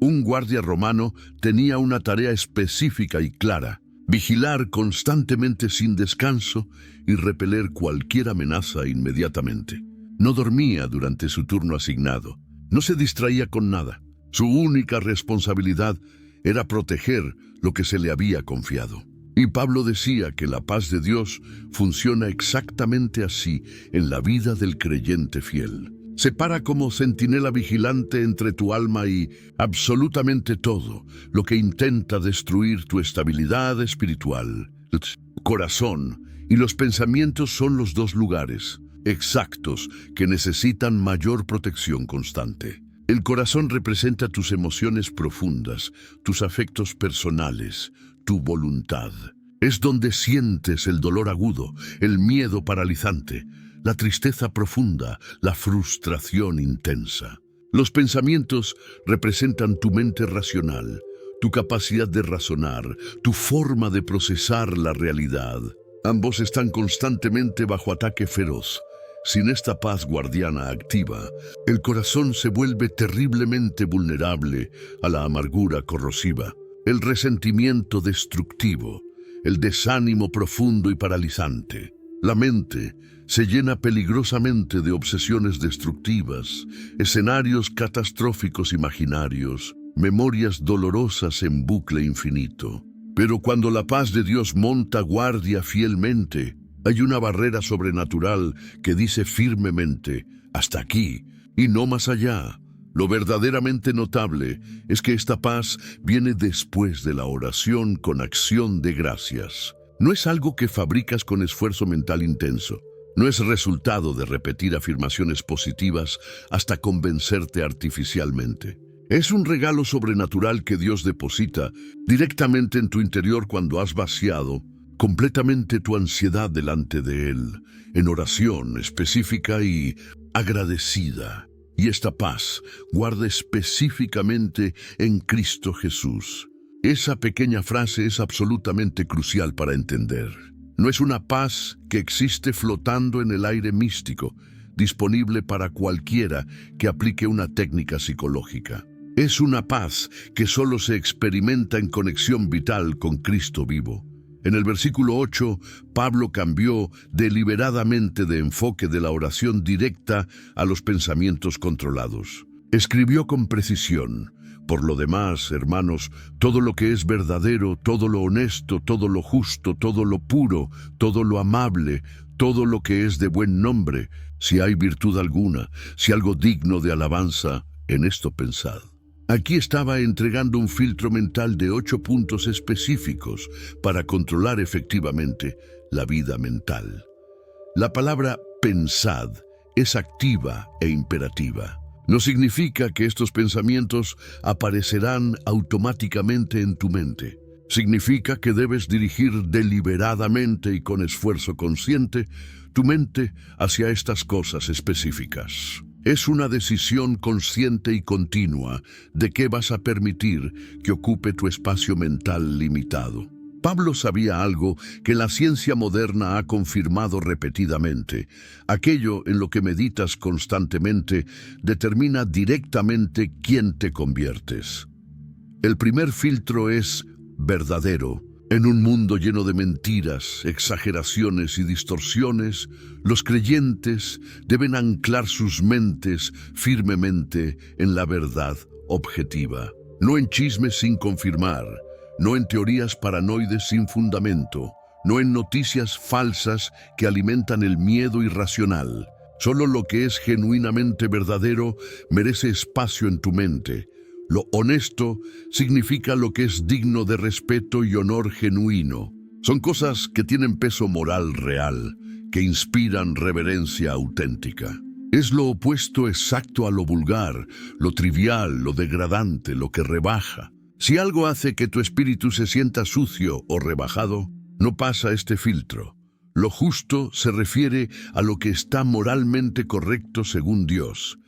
Un guardia romano tenía una tarea específica y clara: vigilar constantemente sin descanso y repeler cualquier amenaza inmediatamente. No dormía durante su turno asignado, no se distraía con nada. Su única responsabilidad era proteger lo que se le había confiado. Y Pablo decía que la paz de Dios funciona exactamente así en la vida del creyente fiel. Se para como centinela vigilante entre tu alma y absolutamente todo lo que intenta destruir tu estabilidad espiritual. El corazón y los pensamientos son los dos lugares exactos que necesitan mayor protección constante. El corazón representa tus emociones profundas, tus afectos personales, tu voluntad. Es donde sientes el dolor agudo, el miedo paralizante, la tristeza profunda, la frustración intensa. Los pensamientos representan tu mente racional, tu capacidad de razonar, tu forma de procesar la realidad. Ambos están constantemente bajo ataque feroz. Sin esta paz guardiana activa, el corazón se vuelve terriblemente vulnerable a la amargura corrosiva, el resentimiento destructivo, el desánimo profundo y paralizante. La mente se llena peligrosamente de obsesiones destructivas, escenarios catastróficos imaginarios, memorias dolorosas en bucle infinito. Pero cuando la paz de Dios monta guardia fielmente, hay una barrera sobrenatural que dice firmemente, hasta aquí y no más allá. Lo verdaderamente notable es que esta paz viene después de la oración con acción de gracias. No es algo que fabricas con esfuerzo mental intenso. No es resultado de repetir afirmaciones positivas hasta convencerte artificialmente. Es un regalo sobrenatural que Dios deposita directamente en tu interior cuando has vaciado completamente tu ansiedad delante de Él, en oración específica y agradecida. Y esta paz guarda específicamente en Cristo Jesús. Esa pequeña frase es absolutamente crucial para entender. No es una paz que existe flotando en el aire místico, disponible para cualquiera que aplique una técnica psicológica. Es una paz que solo se experimenta en conexión vital con Cristo vivo. En el versículo 8, Pablo cambió deliberadamente de enfoque de la oración directa a los pensamientos controlados. Escribió con precisión: por lo demás, hermanos, todo lo que es verdadero, todo lo honesto, todo lo justo, todo lo puro, todo lo amable, todo lo que es de buen nombre, si hay virtud alguna, si algo digno de alabanza, en esto pensad. Aquí estaba entregando un filtro mental de 8 puntos específicos para controlar efectivamente la vida mental. La palabra pensad es activa e imperativa. No significa que estos pensamientos aparecerán automáticamente en tu mente. Significa que debes dirigir deliberadamente y con esfuerzo consciente tu mente hacia estas cosas específicas. Es una decisión consciente y continua de qué vas a permitir que ocupe tu espacio mental limitado. Pablo sabía algo que la ciencia moderna ha confirmado repetidamente. Aquello en lo que meditas constantemente determina directamente quién te conviertes. El primer filtro es verdadero. En un mundo lleno de mentiras, exageraciones y distorsiones, los creyentes deben anclar sus mentes firmemente en la verdad objetiva, no en chismes sin confirmar, no en teorías paranoides sin fundamento, no en noticias falsas que alimentan el miedo irracional. Solo lo que es genuinamente verdadero merece espacio en tu mente. Lo honesto significa lo que es digno de respeto y honor genuino. Son cosas que tienen peso moral real, que inspiran reverencia auténtica. Es lo opuesto exacto a lo vulgar, lo trivial, lo degradante, lo que rebaja. Si algo hace que tu espíritu se sienta sucio o rebajado, no pasa este filtro. Lo justo se refiere a lo que está moralmente correcto según Dios.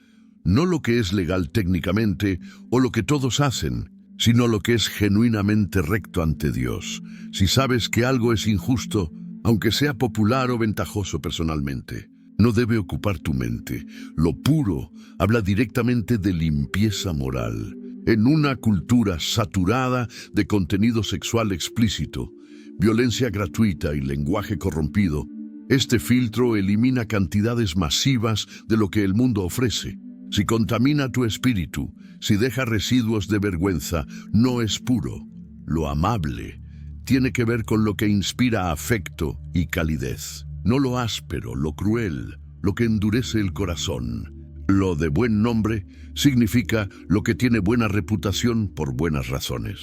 No lo que es legal técnicamente o lo que todos hacen, sino lo que es genuinamente recto ante Dios. Si sabes que algo es injusto, aunque sea popular o ventajoso personalmente, no debe ocupar tu mente. Lo puro habla directamente de limpieza moral. En una cultura saturada de contenido sexual explícito, violencia gratuita y lenguaje corrompido, este filtro elimina cantidades masivas de lo que el mundo ofrece. Si contamina tu espíritu, si deja residuos de vergüenza, no es puro. Lo amable tiene que ver con lo que inspira afecto y calidez, no lo áspero, lo cruel, lo que endurece el corazón. Lo de buen nombre significa lo que tiene buena reputación por buenas razones.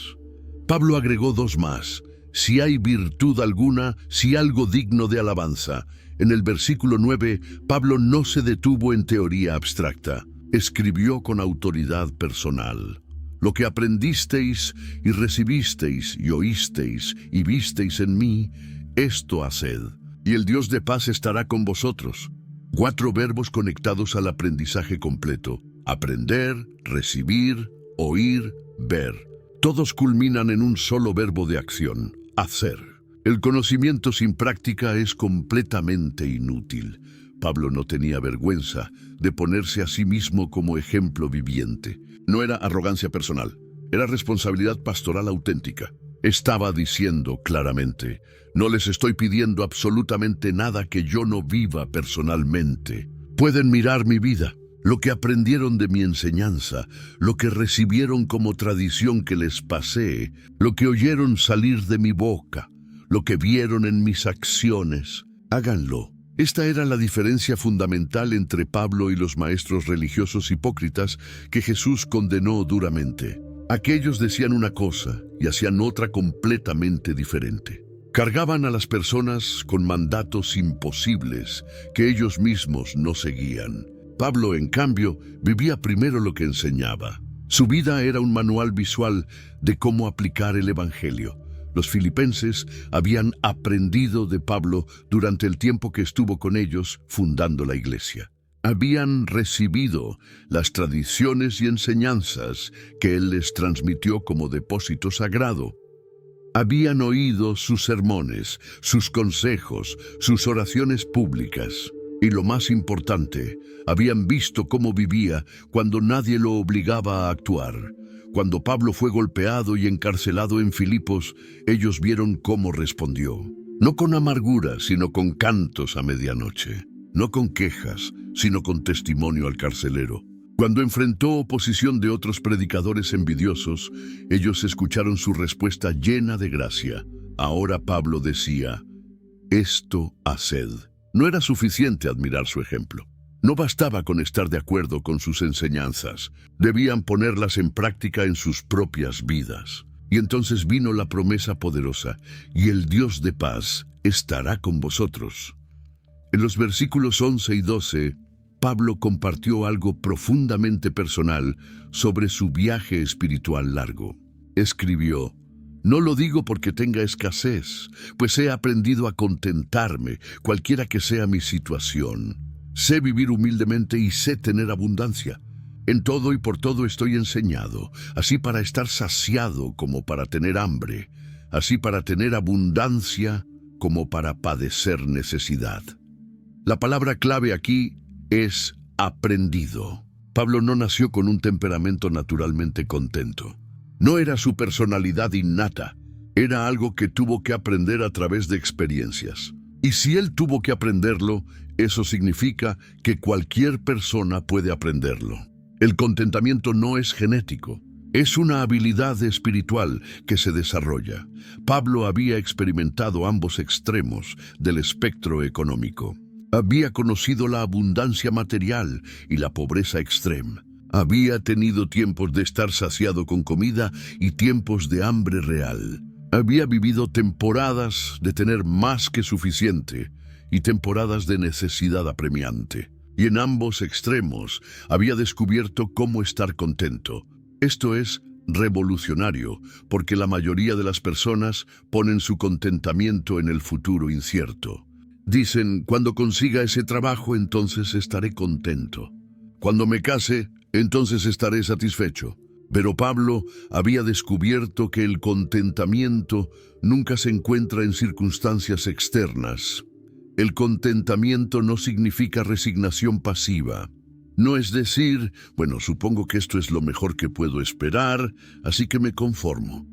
Pablo agregó 2 más: si hay virtud alguna, si algo digno de alabanza. En el versículo 9, Pablo no se detuvo en teoría abstracta. Escribió con autoridad personal. Lo que aprendisteis y recibisteis y oísteis y visteis en mí, esto haced, y el Dios de paz estará con vosotros. 4 verbos conectados al aprendizaje completo: aprender, recibir, oír, ver. Todos culminan en un solo verbo de acción: hacer. El conocimiento sin práctica es completamente inútil. Pablo no tenía vergüenza de ponerse a sí mismo como ejemplo viviente. No era arrogancia personal, era responsabilidad pastoral auténtica. Estaba diciendo claramente: no les estoy pidiendo absolutamente nada que yo no viva personalmente. Pueden mirar mi vida, lo que aprendieron de mi enseñanza, lo que recibieron como tradición que les pasé, lo que oyeron salir de mi boca, lo que vieron en mis acciones. Háganlo. Esta era la diferencia fundamental entre Pablo y los maestros religiosos hipócritas que Jesús condenó duramente. Aquellos decían una cosa y hacían otra completamente diferente. Cargaban a las personas con mandatos imposibles que ellos mismos no seguían. Pablo, en cambio, vivía primero lo que enseñaba. Su vida era un manual visual de cómo aplicar el Evangelio. Los filipenses habían aprendido de Pablo durante el tiempo que estuvo con ellos fundando la iglesia. Habían recibido las tradiciones y enseñanzas que él les transmitió como depósito sagrado. Habían oído sus sermones, sus consejos, sus oraciones públicas. Y lo más importante, habían visto cómo vivía cuando nadie lo obligaba a actuar. Cuando Pablo fue golpeado y encarcelado en Filipos, ellos vieron cómo respondió. No con amargura, sino con cantos a medianoche. No con quejas, sino con testimonio al carcelero. Cuando enfrentó oposición de otros predicadores envidiosos, ellos escucharon su respuesta llena de gracia. Ahora Pablo decía, esto haced. No era suficiente admirar su ejemplo. No bastaba con estar de acuerdo con sus enseñanzas. Debían ponerlas en práctica en sus propias vidas. Y entonces vino la promesa poderosa, y el Dios de paz estará con vosotros. En los versículos 11 y 12, Pablo compartió algo profundamente personal sobre su viaje espiritual largo. Escribió, no lo digo porque tenga escasez, pues he aprendido a contentarme, cualquiera que sea mi situación. Sé vivir humildemente y sé tener abundancia. En todo y por todo estoy enseñado, así para estar saciado como para tener hambre, así para tener abundancia como para padecer necesidad. La palabra clave aquí es aprendido. Pablo no nació con un temperamento naturalmente contento. No era su personalidad innata, era algo que tuvo que aprender a través de experiencias. Y si él tuvo que aprenderlo, eso significa que cualquier persona puede aprenderlo. El contentamiento no es genético, es una habilidad espiritual que se desarrolla. Pablo había experimentado ambos extremos del espectro económico. Había conocido la abundancia material y la pobreza extrema. Había tenido tiempos de estar saciado con comida y tiempos de hambre real. Había vivido temporadas de tener más que suficiente y temporadas de necesidad apremiante. Y en ambos extremos había descubierto cómo estar contento. Esto es revolucionario, porque la mayoría de las personas ponen su contentamiento en el futuro incierto. Dicen, cuando consiga ese trabajo, entonces estaré contento. Cuando me case, entonces estaré satisfecho. Pero Pablo había descubierto que el contentamiento nunca se encuentra en circunstancias externas. El contentamiento no significa resignación pasiva. No es decir, bueno, supongo que esto es lo mejor que puedo esperar, así que me conformo.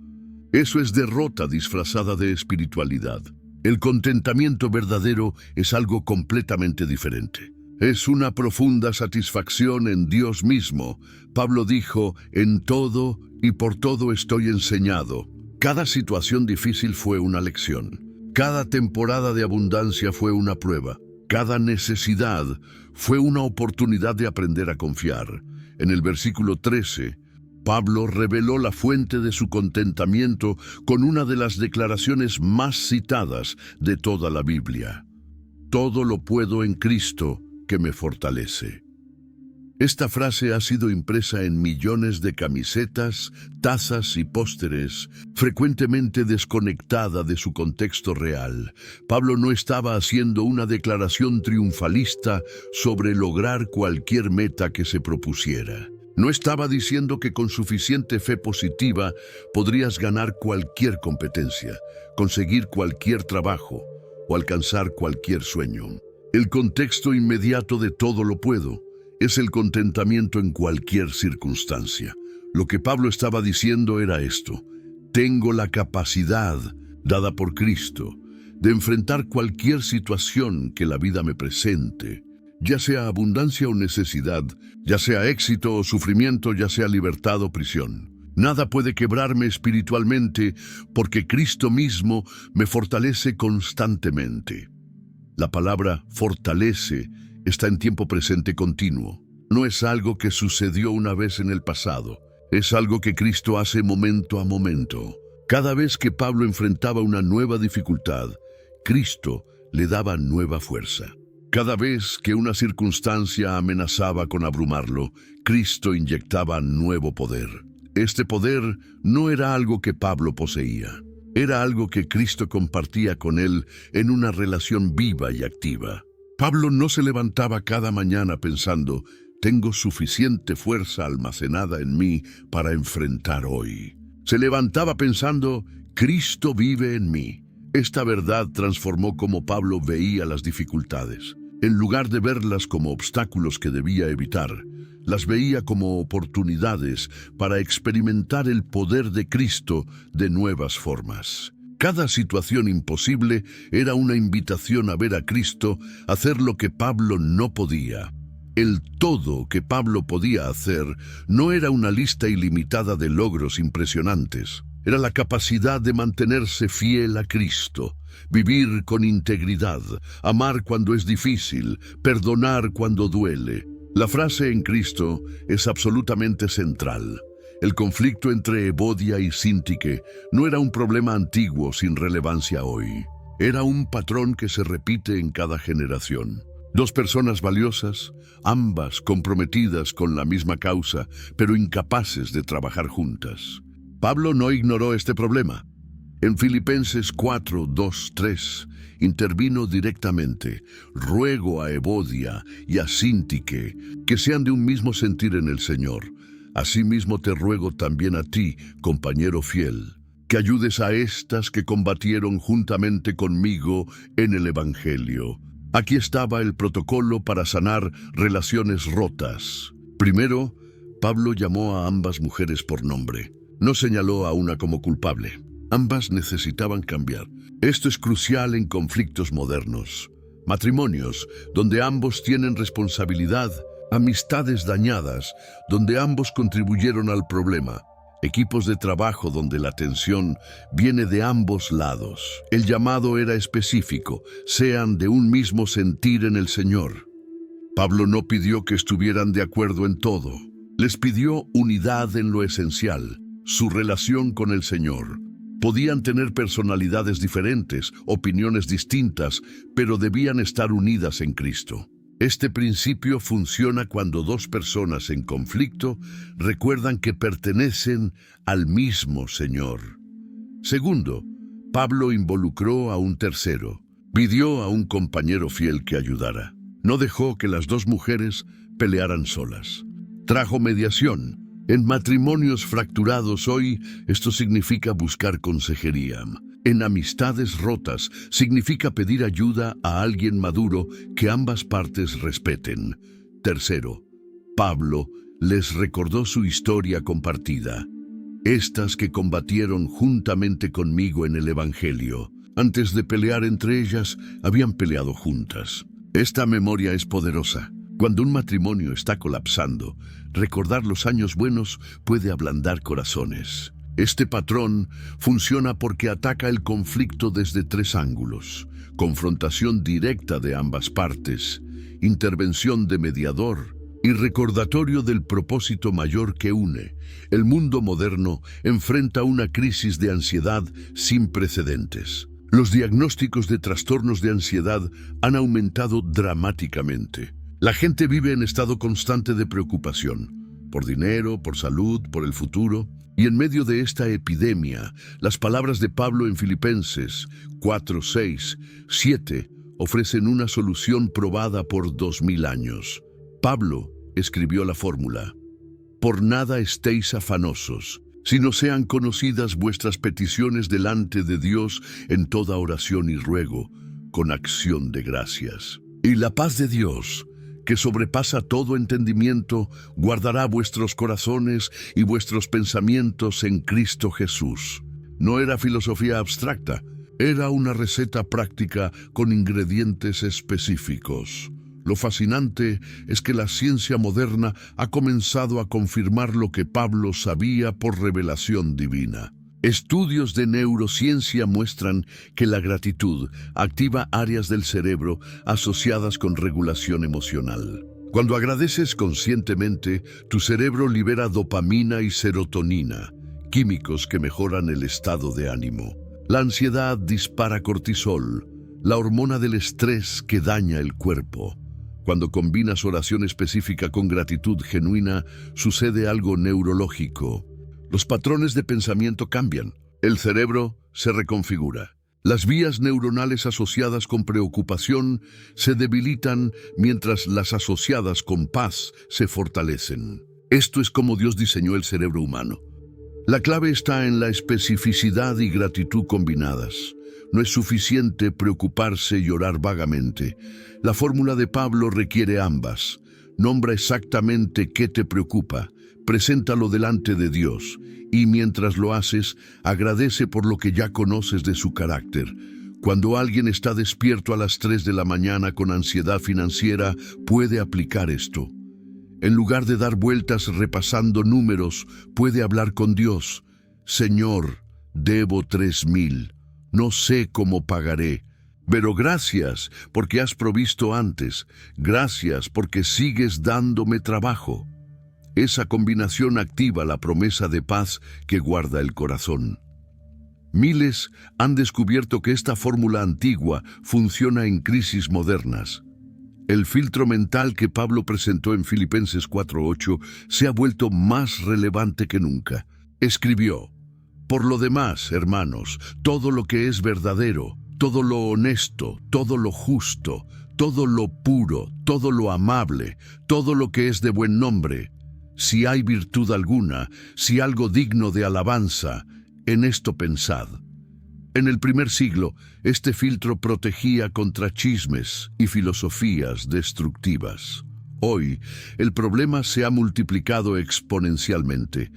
Eso es derrota disfrazada de espiritualidad. El contentamiento verdadero es algo completamente diferente. Es una profunda satisfacción en Dios mismo. Pablo dijo, en todo y por todo estoy enseñado. Cada situación difícil fue una lección. Cada temporada de abundancia fue una prueba. Cada necesidad fue una oportunidad de aprender a confiar. En el versículo 13, Pablo reveló la fuente de su contentamiento con una de las declaraciones más citadas de toda la Biblia. Todo lo puedo en Cristo que me fortalece. Esta frase ha sido impresa en millones de camisetas, tazas y pósteres, frecuentemente desconectada de su contexto real. Pablo no estaba haciendo una declaración triunfalista sobre lograr cualquier meta que se propusiera. No estaba diciendo que con suficiente fe positiva podrías ganar cualquier competencia, conseguir cualquier trabajo o alcanzar cualquier sueño. El contexto inmediato de todo lo puedo es el contentamiento en cualquier circunstancia. Lo que Pablo estaba diciendo era esto: tengo la capacidad, dada por Cristo, de enfrentar cualquier situación que la vida me presente, ya sea abundancia o necesidad, ya sea éxito o sufrimiento, ya sea libertad o prisión. Nada puede quebrarme espiritualmente porque Cristo mismo me fortalece constantemente. La palabra fortalece está en tiempo presente continuo. No es algo que sucedió una vez en el pasado. Es algo que Cristo hace momento a momento. Cada vez que Pablo enfrentaba una nueva dificultad, Cristo le daba nueva fuerza. Cada vez que una circunstancia amenazaba con abrumarlo, Cristo inyectaba nuevo poder. Este poder no era algo que Pablo poseía. Era algo que Cristo compartía con él en una relación viva y activa. Pablo no se levantaba cada mañana pensando, tengo suficiente fuerza almacenada en mí para enfrentar hoy. Se levantaba pensando, Cristo vive en mí. Esta verdad transformó cómo Pablo veía las dificultades. En lugar de verlas como obstáculos que debía evitar, las veía como oportunidades para experimentar el poder de Cristo de nuevas formas. Cada situación imposible era una invitación a ver a Cristo hacer lo que Pablo no podía. El todo que Pablo podía hacer no era una lista ilimitada de logros impresionantes. Era la capacidad de mantenerse fiel a Cristo, vivir con integridad, amar cuando es difícil, perdonar cuando duele. La frase en Cristo es absolutamente central. El conflicto entre Evodia y Síntique no era un problema antiguo sin relevancia hoy. Era un patrón que se repite en cada generación. Dos personas valiosas, ambas comprometidas con la misma causa, pero incapaces de trabajar juntas. Pablo no ignoró este problema. En Filipenses 4, 2, 3, intervino directamente. Ruego a Evodia y a Síntique que sean de un mismo sentir en el Señor. Asimismo te ruego también a ti, compañero fiel, que ayudes a estas que combatieron juntamente conmigo en el Evangelio. Aquí estaba el protocolo para sanar relaciones rotas. Primero, Pablo llamó a ambas mujeres por nombre. No señaló a una como culpable. Ambas necesitaban cambiar. Esto es crucial en conflictos modernos. Matrimonios donde ambos tienen responsabilidad, amistades dañadas donde ambos contribuyeron al problema, equipos de trabajo donde la tensión viene de ambos lados. El llamado era específico, sean de un mismo sentir en el Señor. Pablo no pidió que estuvieran de acuerdo en todo. Les pidió unidad en lo esencial, su relación con el Señor. Podían tener personalidades diferentes, opiniones distintas, pero debían estar unidas en Cristo. Este principio funciona cuando dos personas en conflicto recuerdan que pertenecen al mismo Señor. Segundo, Pablo involucró a un tercero. Pidió a un compañero fiel que ayudara. No dejó que las dos mujeres pelearan solas. Trajo mediación. En matrimonios fracturados hoy, esto significa buscar consejería. En amistades rotas, significa pedir ayuda a alguien maduro que ambas partes respeten. Tercero, Pablo les recordó su historia compartida. Estas que combatieron juntamente conmigo en el Evangelio, antes de pelear entre ellas, habían peleado juntas. Esta memoria es poderosa. Cuando un matrimonio está colapsando, recordar los años buenos puede ablandar corazones. Este patrón funciona porque ataca el conflicto desde tres ángulos: confrontación directa de ambas partes, intervención de mediador y recordatorio del propósito mayor que une. El mundo moderno enfrenta una crisis de ansiedad sin precedentes. Los diagnósticos de trastornos de ansiedad han aumentado dramáticamente. La gente vive en estado constante de preocupación, por dinero, por salud, por el futuro. Y en medio de esta epidemia, las palabras de Pablo en Filipenses 4, 6, 7 ofrecen una solución probada por 2000 años. Pablo escribió la fórmula: por nada estéis afanosos, sino sean conocidas vuestras peticiones delante de Dios en toda oración y ruego, con acción de gracias. Y la paz de Dios, que sobrepasa todo entendimiento, guardará vuestros corazones y vuestros pensamientos en Cristo Jesús. No era filosofía abstracta, era una receta práctica con ingredientes específicos. Lo fascinante es que la ciencia moderna ha comenzado a confirmar lo que Pablo sabía por revelación divina. Estudios de neurociencia muestran que la gratitud activa áreas del cerebro asociadas con regulación emocional. Cuando agradeces conscientemente, tu cerebro libera dopamina y serotonina, químicos que mejoran el estado de ánimo. La ansiedad dispara cortisol, la hormona del estrés que daña el cuerpo. Cuando combinas oración específica con gratitud genuina, sucede algo neurológico. Los patrones de pensamiento cambian. El cerebro se reconfigura. Las vías neuronales asociadas con preocupación se debilitan mientras las asociadas con paz se fortalecen. Esto es como Dios diseñó el cerebro humano. La clave está en la especificidad y gratitud combinadas. No es suficiente preocuparse y orar vagamente. La fórmula de Pablo requiere ambas. Nombra exactamente qué te preocupa, preséntalo delante de Dios, y mientras lo haces, agradece por lo que ya conoces de su carácter. Cuando alguien está despierto a las 3 de la mañana con ansiedad financiera, puede aplicar esto. En lugar de dar vueltas repasando números, puede hablar con Dios. Señor, debo 3,000. No sé cómo pagaré. Pero gracias porque has provisto antes. Gracias porque sigues dándome trabajo. Esa combinación activa la promesa de paz que guarda el corazón. Miles han descubierto que esta fórmula antigua funciona en crisis modernas. El filtro mental que Pablo presentó en Filipenses 4:8 se ha vuelto más relevante que nunca. Escribió: por lo demás, hermanos, todo lo que es verdadero, todo lo honesto, todo lo justo, todo lo puro, todo lo amable, todo lo que es de buen nombre, si hay virtud alguna, si algo digno de alabanza, en esto pensad. En el primer siglo, este filtro protegía contra chismes y filosofías destructivas. Hoy, el problema se ha multiplicado exponencialmente.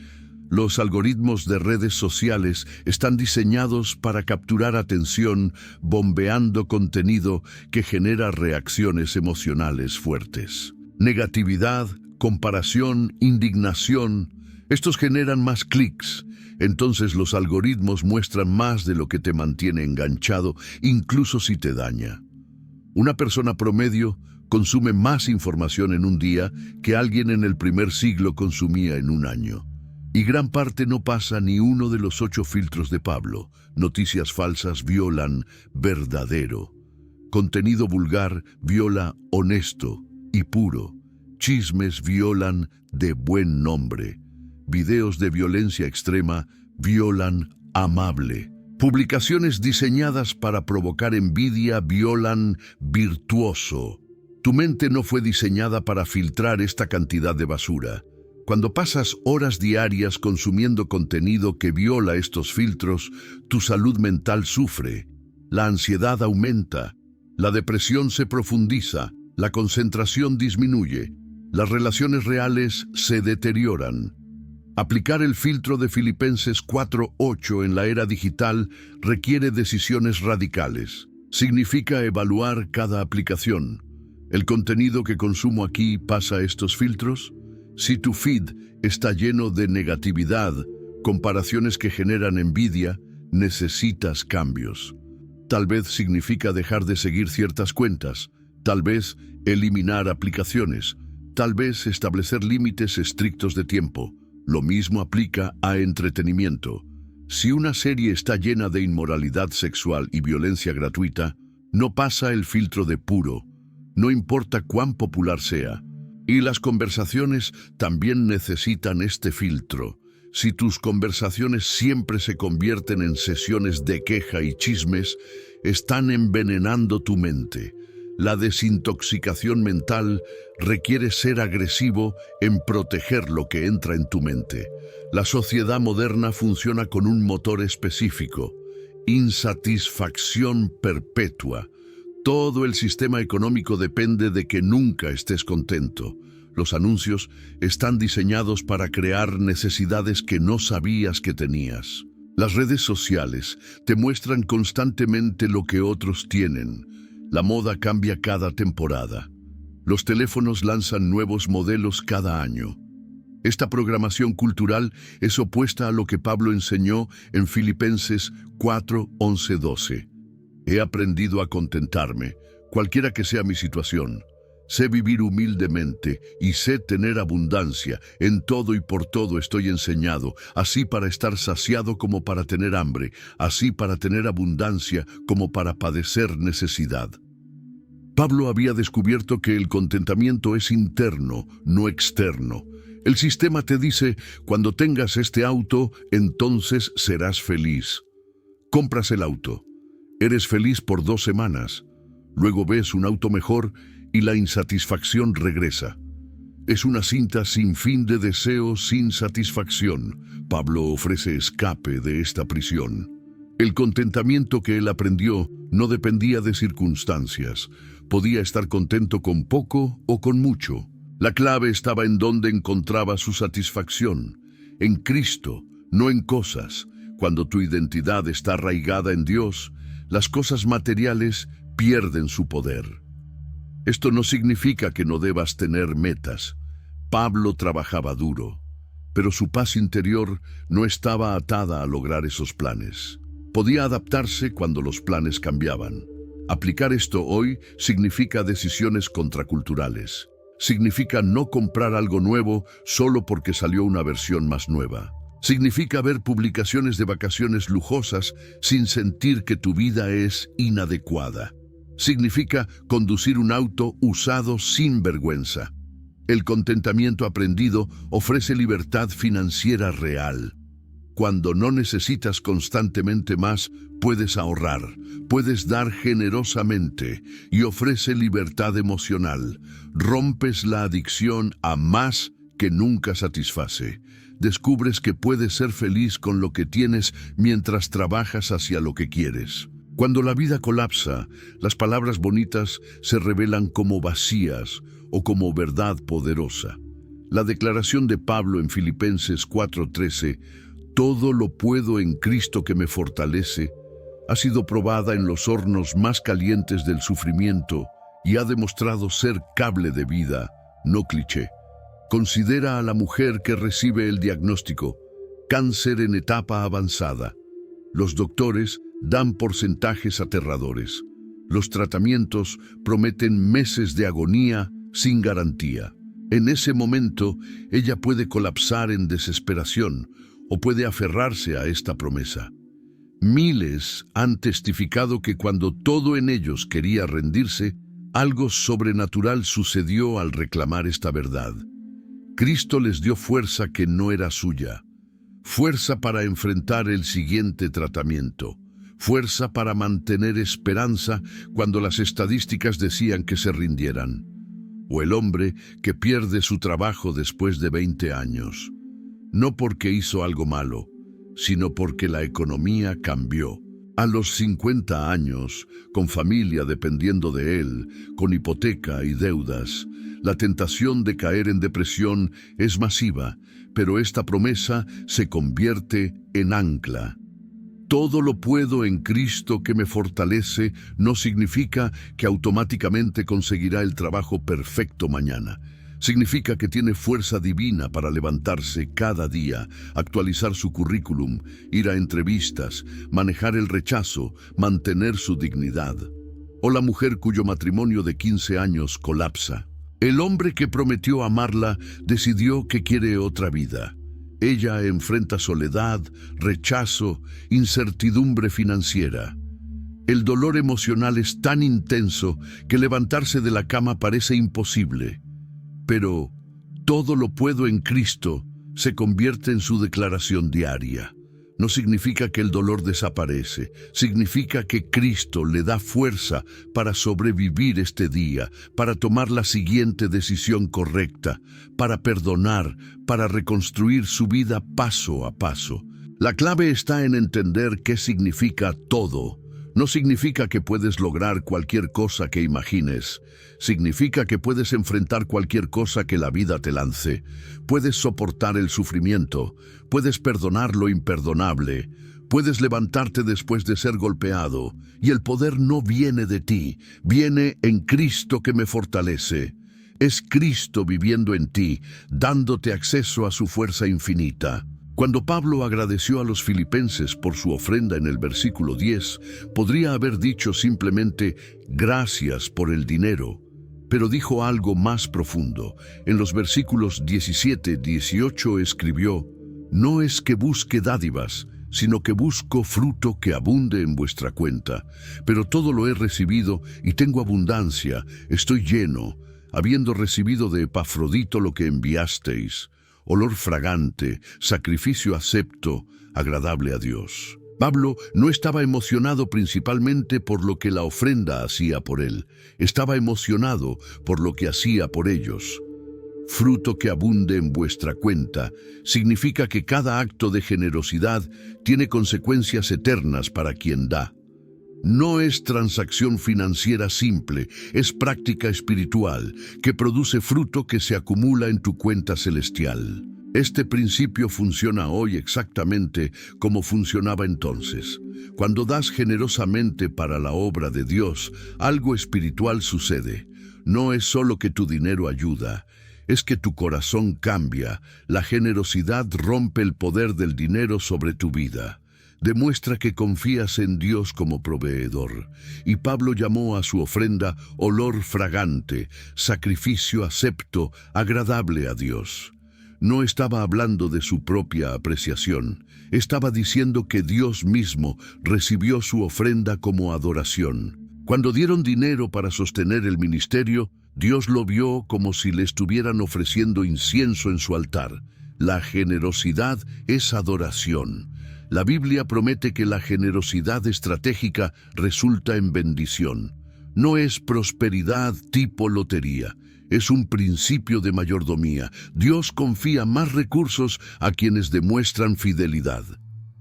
Los algoritmos de redes sociales están diseñados para capturar atención, bombeando contenido que genera reacciones emocionales fuertes. Negatividad, comparación, indignación, estos generan más clics. Entonces los algoritmos muestran más de lo que te mantiene enganchado, incluso si te daña. Una persona promedio consume más información en un día que alguien en el primer siglo consumía en un año. Y gran parte no pasa ni uno de los 8 filtros de Pablo. Noticias falsas violan verdadero. Contenido vulgar viola honesto y puro. Chismes violan de buen nombre. Videos de violencia extrema violan amable. Publicaciones diseñadas para provocar envidia violan virtuoso. Tu mente no fue diseñada para filtrar esta cantidad de basura. Cuando pasas horas diarias consumiendo contenido que viola estos filtros, tu salud mental sufre. La ansiedad aumenta, la depresión se profundiza, la concentración disminuye, las relaciones reales se deterioran. Aplicar el filtro de Filipenses 4:8 en la era digital requiere decisiones radicales. Significa evaluar cada aplicación. ¿El contenido que consumo aquí pasa estos filtros? Si tu feed está lleno de negatividad, comparaciones que generan envidia, necesitas cambios. Tal vez significa dejar de seguir ciertas cuentas, tal vez eliminar aplicaciones, tal vez establecer límites estrictos de tiempo. Lo mismo aplica a entretenimiento. Si una serie está llena de inmoralidad sexual y violencia gratuita, no pasa el filtro de puro, no importa cuán popular sea. Y las conversaciones también necesitan este filtro. Si tus conversaciones siempre se convierten en sesiones de queja y chismes, están envenenando tu mente. La desintoxicación mental requiere ser agresivo en proteger lo que entra en tu mente. La sociedad moderna funciona con un motor específico: insatisfacción perpetua. Todo el sistema económico depende de que nunca estés contento. Los anuncios están diseñados para crear necesidades que no sabías que tenías. Las redes sociales te muestran constantemente lo que otros tienen. La moda cambia cada temporada. Los teléfonos lanzan nuevos modelos cada año. Esta programación cultural es opuesta a lo que Pablo enseñó en Filipenses 4:11-12. He aprendido a contentarme, cualquiera que sea mi situación. Sé vivir humildemente y sé tener abundancia. En todo y por todo estoy enseñado, así para estar saciado como para tener hambre, así para tener abundancia como para padecer necesidad. Pablo había descubierto que el contentamiento es interno, no externo. El sistema te dice: cuando tengas este auto, entonces serás feliz. Compras el auto. Eres feliz por 2 semanas. Luego ves un auto mejor y la insatisfacción regresa. Es una cinta sin fin de deseos sin satisfacción. Pablo ofrece escape de esta prisión. El contentamiento que él aprendió no dependía de circunstancias. Podía estar contento con poco o con mucho. La clave estaba en dónde encontraba su satisfacción. En Cristo, no en cosas. Cuando tu identidad está arraigada en Dios, las cosas materiales pierden su poder. Esto no significa que no debas tener metas. Pablo trabajaba duro, pero su paz interior no estaba atada a lograr esos planes. Podía adaptarse cuando los planes cambiaban. Aplicar esto hoy significa decisiones contraculturales. Significa no comprar algo nuevo solo porque salió una versión más nueva. Significa ver publicaciones de vacaciones lujosas sin sentir que tu vida es inadecuada. Significa conducir un auto usado sin vergüenza. El contentamiento aprendido ofrece libertad financiera real. Cuando no necesitas constantemente más, puedes ahorrar, puedes dar generosamente y ofrece libertad emocional. Rompes la adicción a más que nunca satisface. Descubres que puedes ser feliz con lo que tienes mientras trabajas hacia lo que quieres. Cuando la vida colapsa, las palabras bonitas se revelan como vacías o como verdad poderosa. La declaración de Pablo en Filipenses 4:13, todo lo puedo en Cristo que me fortalece, ha sido probada en los hornos más calientes del sufrimiento y ha demostrado ser cable de vida, no cliché. Considera a la mujer que recibe el diagnóstico, cáncer en etapa avanzada. Los doctores dan porcentajes aterradores. Los tratamientos prometen meses de agonía sin garantía. En ese momento, ella puede colapsar en desesperación o puede aferrarse a esta promesa. Miles han testificado que cuando todo en ellos quería rendirse, algo sobrenatural sucedió al reclamar esta verdad. Cristo les dio fuerza que no era suya, fuerza para enfrentar el siguiente tratamiento, fuerza para mantener esperanza cuando las estadísticas decían que se rindieran. O el hombre que pierde su trabajo después de 20 años, no porque hizo algo malo, sino porque la economía cambió. A los 50 años, con familia dependiendo de él, con hipoteca y deudas, la tentación de caer en depresión es masiva, pero esta promesa se convierte en ancla. Todo lo puedo en Cristo que me fortalece no significa que automáticamente conseguirá el trabajo perfecto mañana. Significa que tiene fuerza divina para levantarse cada día, actualizar su currículum, ir a entrevistas, manejar el rechazo, mantener su dignidad. O la mujer cuyo matrimonio de 15 años colapsa. El hombre que prometió amarla decidió que quiere otra vida. Ella enfrenta soledad, rechazo, incertidumbre financiera. El dolor emocional es tan intenso que levantarse de la cama parece imposible. Pero todo lo puedo en Cristo se convierte en su declaración diaria. No significa que el dolor desaparece, significa que Cristo le da fuerza para sobrevivir este día, para tomar la siguiente decisión correcta, para perdonar, para reconstruir su vida paso a paso. La clave está en entender qué significa todo. No significa que puedes lograr cualquier cosa que imagines. Significa que puedes enfrentar cualquier cosa que la vida te lance. Puedes soportar el sufrimiento. Puedes perdonar lo imperdonable. Puedes levantarte después de ser golpeado. Y el poder no viene de ti. Viene en Cristo que me fortalece. Es Cristo viviendo en ti, dándote acceso a su fuerza infinita. Cuando Pablo agradeció a los filipenses por su ofrenda en el versículo 10, podría haber dicho simplemente gracias por el dinero, pero dijo algo más profundo. En los versículos 17-18 escribió, no es que busque dádivas, sino que busco fruto que abunde en vuestra cuenta. Pero todo lo he recibido y tengo abundancia, estoy lleno, habiendo recibido de Epafrodito lo que enviasteis, olor fragante, sacrificio acepto, agradable a Dios. Pablo no estaba emocionado principalmente por lo que la ofrenda hacía por él, estaba emocionado por lo que hacía por ellos. fruto que abunde en vuestra cuenta, significa que cada acto de generosidad tiene consecuencias eternas para quien da. No es transacción financiera simple, es práctica espiritual que produce fruto que se acumula en tu cuenta celestial. Este principio funciona hoy exactamente como funcionaba entonces. Cuando das generosamente para la obra de Dios, algo espiritual sucede. No es solo que tu dinero ayuda, es que tu corazón cambia. La generosidad rompe el poder del dinero sobre tu vida. Demuestra que confías en Dios como proveedor. Y Pablo llamó a su ofrenda olor fragante, sacrificio acepto, agradable a Dios. No estaba hablando de su propia apreciación. Estaba diciendo que Dios mismo recibió su ofrenda como adoración. Cuando dieron dinero para sostener el ministerio, Dios lo vio como si le estuvieran ofreciendo incienso en su altar. La generosidad es adoración. La Biblia promete que la generosidad estratégica resulta en bendición. No es prosperidad tipo lotería. Es un principio de mayordomía. Dios confía más recursos a quienes demuestran fidelidad.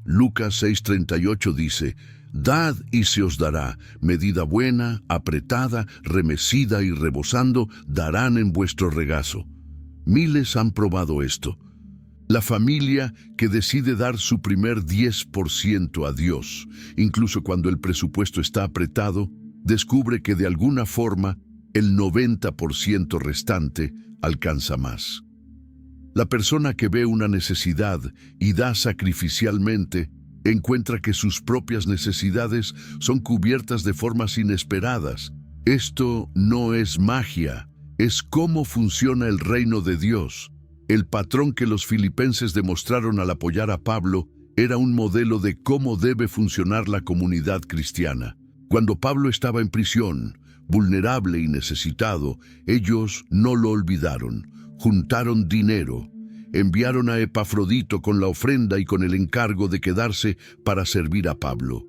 Lucas 6:38 dice: «Dad y se os dará, medida buena, apretada, remecida y rebosando, darán en vuestro regazo». Miles han probado esto. La familia que decide dar su primer 10% a Dios, incluso cuando el presupuesto está apretado, descubre que de alguna forma el 90% restante alcanza más. La persona que ve una necesidad y da sacrificialmente encuentra que sus propias necesidades son cubiertas de formas inesperadas. Esto no es magia, es cómo funciona el reino de Dios. El patrón que los filipenses demostraron al apoyar a Pablo era un modelo de cómo debe funcionar la comunidad cristiana. Cuando Pablo estaba en prisión, vulnerable y necesitado, ellos no lo olvidaron. Juntaron dinero, enviaron a Epafrodito con la ofrenda y con el encargo de quedarse para servir a Pablo.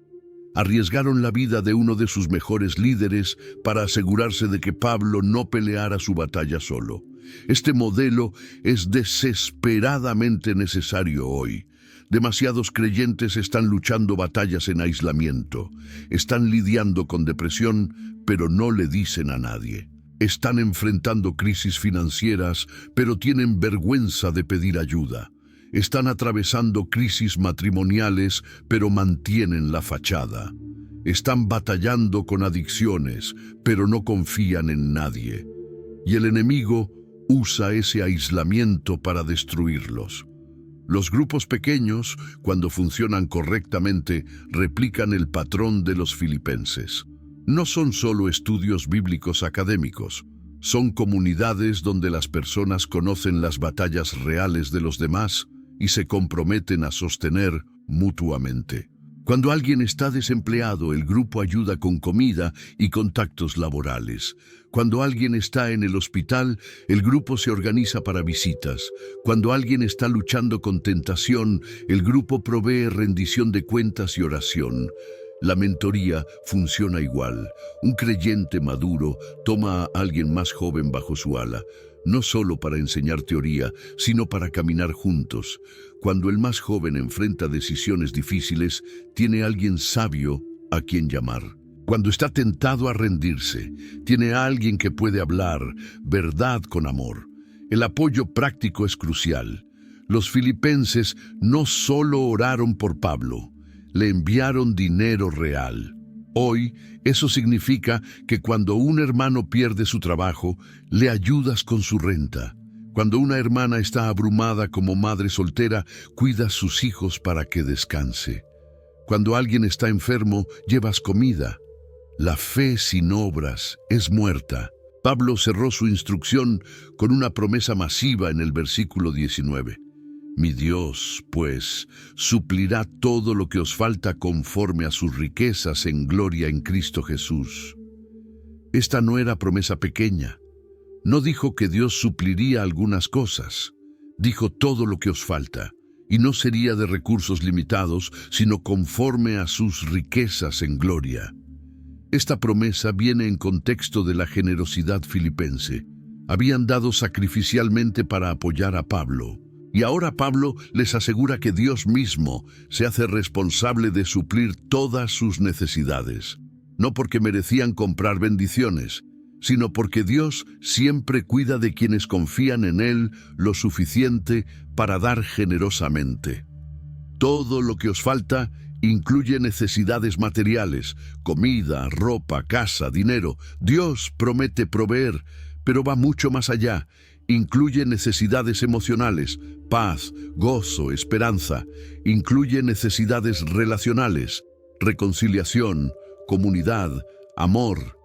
Arriesgaron la vida de uno de sus mejores líderes para asegurarse de que Pablo no peleara su batalla solo. Este modelo es desesperadamente necesario hoy. Demasiados creyentes están luchando batallas en aislamiento. Están lidiando con depresión, pero no le dicen a nadie. Están enfrentando crisis financieras, pero tienen vergüenza de pedir ayuda. Están atravesando crisis matrimoniales, pero mantienen la fachada. Están batallando con adicciones, pero no confían en nadie. Y el enemigo usa ese aislamiento para destruirlos. Los grupos pequeños, cuando funcionan correctamente, replican el patrón de los filipenses. No son solo estudios bíblicos académicos, son comunidades donde las personas conocen las batallas reales de los demás y se comprometen a sostener mutuamente. Cuando alguien está desempleado, el grupo ayuda con comida y contactos laborales. Cuando alguien está en el hospital, el grupo se organiza para visitas. Cuando alguien está luchando con tentación, el grupo provee rendición de cuentas y oración. La mentoría funciona igual. Un creyente maduro toma a alguien más joven bajo su ala, no solo para enseñar teoría, sino para caminar juntos. Cuando el más joven enfrenta decisiones difíciles, tiene a alguien sabio a quien llamar. Cuando está tentado a rendirse, tiene a alguien que puede hablar verdad con amor. El apoyo práctico es crucial. Los filipenses no solo oraron por Pablo, le enviaron dinero real. Hoy, eso significa que cuando un hermano pierde su trabajo, le ayudas con su renta. Cuando una hermana está abrumada como madre soltera, cuida a sus hijos para que descanse. Cuando alguien está enfermo, llevas comida. La fe sin obras es muerta. Pablo cerró su instrucción con una promesa masiva en el versículo 19. Mi Dios, pues, suplirá todo lo que os falta conforme a sus riquezas en gloria en Cristo Jesús. Esta no era promesa pequeña. No dijo que Dios supliría algunas cosas. Dijo todo lo que os falta. Y no sería de recursos limitados, sino conforme a sus riquezas en gloria. Esta promesa viene en contexto de la generosidad filipense. Habían dado sacrificialmente para apoyar a Pablo. Y ahora Pablo les asegura que Dios mismo se hace responsable de suplir todas sus necesidades. No porque merecían comprar bendiciones, sino porque Dios siempre cuida de quienes confían en Él lo suficiente para dar generosamente. Todo lo que os falta incluye necesidades materiales, comida, ropa, casa, dinero. Dios promete proveer, pero va mucho más allá. Incluye necesidades emocionales, paz, gozo, esperanza. Incluye necesidades relacionales, reconciliación, comunidad, amor.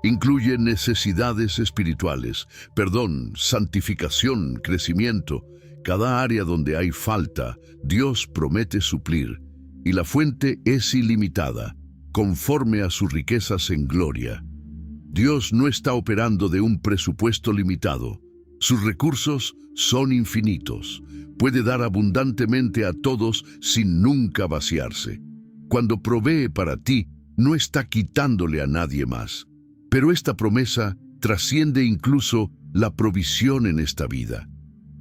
Incluye necesidades espirituales, perdón, santificación, crecimiento. Cada área donde hay falta, Dios promete suplir, y la fuente es ilimitada, conforme a sus riquezas en gloria. Dios no está operando de un presupuesto limitado. Sus recursos son infinitos. Puede dar abundantemente a todos sin nunca vaciarse. Cuando provee para ti, no está quitándole a nadie más. Pero esta promesa trasciende incluso la provisión en esta vida.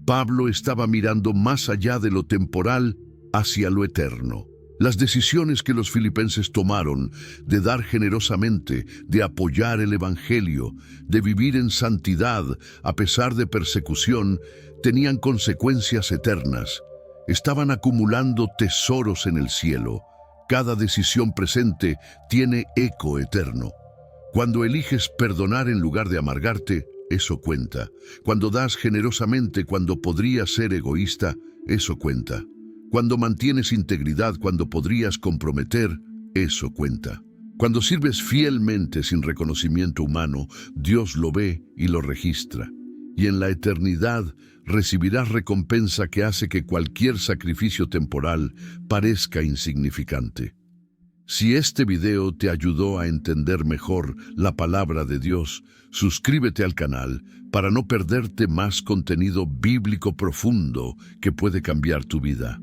Pablo estaba mirando más allá de lo temporal hacia lo eterno. Las decisiones que los filipenses tomaron de dar generosamente, de apoyar el Evangelio, de vivir en santidad a pesar de persecución, tenían consecuencias eternas. Estaban acumulando tesoros en el cielo. Cada decisión presente tiene eco eterno. Cuando eliges perdonar en lugar de amargarte, eso cuenta. Cuando das generosamente cuando podrías ser egoísta, eso cuenta. Cuando mantienes integridad cuando podrías comprometer, eso cuenta. Cuando sirves fielmente sin reconocimiento humano, Dios lo ve y lo registra. Y en la eternidad recibirás recompensa que hace que cualquier sacrificio temporal parezca insignificante. Si este video te ayudó a entender mejor la palabra de Dios, suscríbete al canal para no perderte más contenido bíblico profundo que puede cambiar tu vida.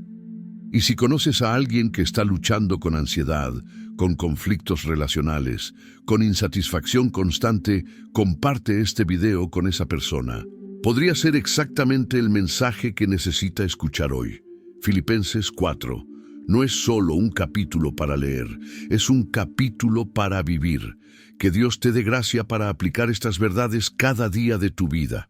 Y si conoces a alguien que está luchando con ansiedad, con conflictos relacionales, con insatisfacción constante, comparte este video con esa persona. Podría ser exactamente el mensaje que necesita escuchar hoy. Filipenses 4. No es solo un capítulo para leer, es un capítulo para vivir. Que Dios te dé gracia para aplicar estas verdades cada día de tu vida.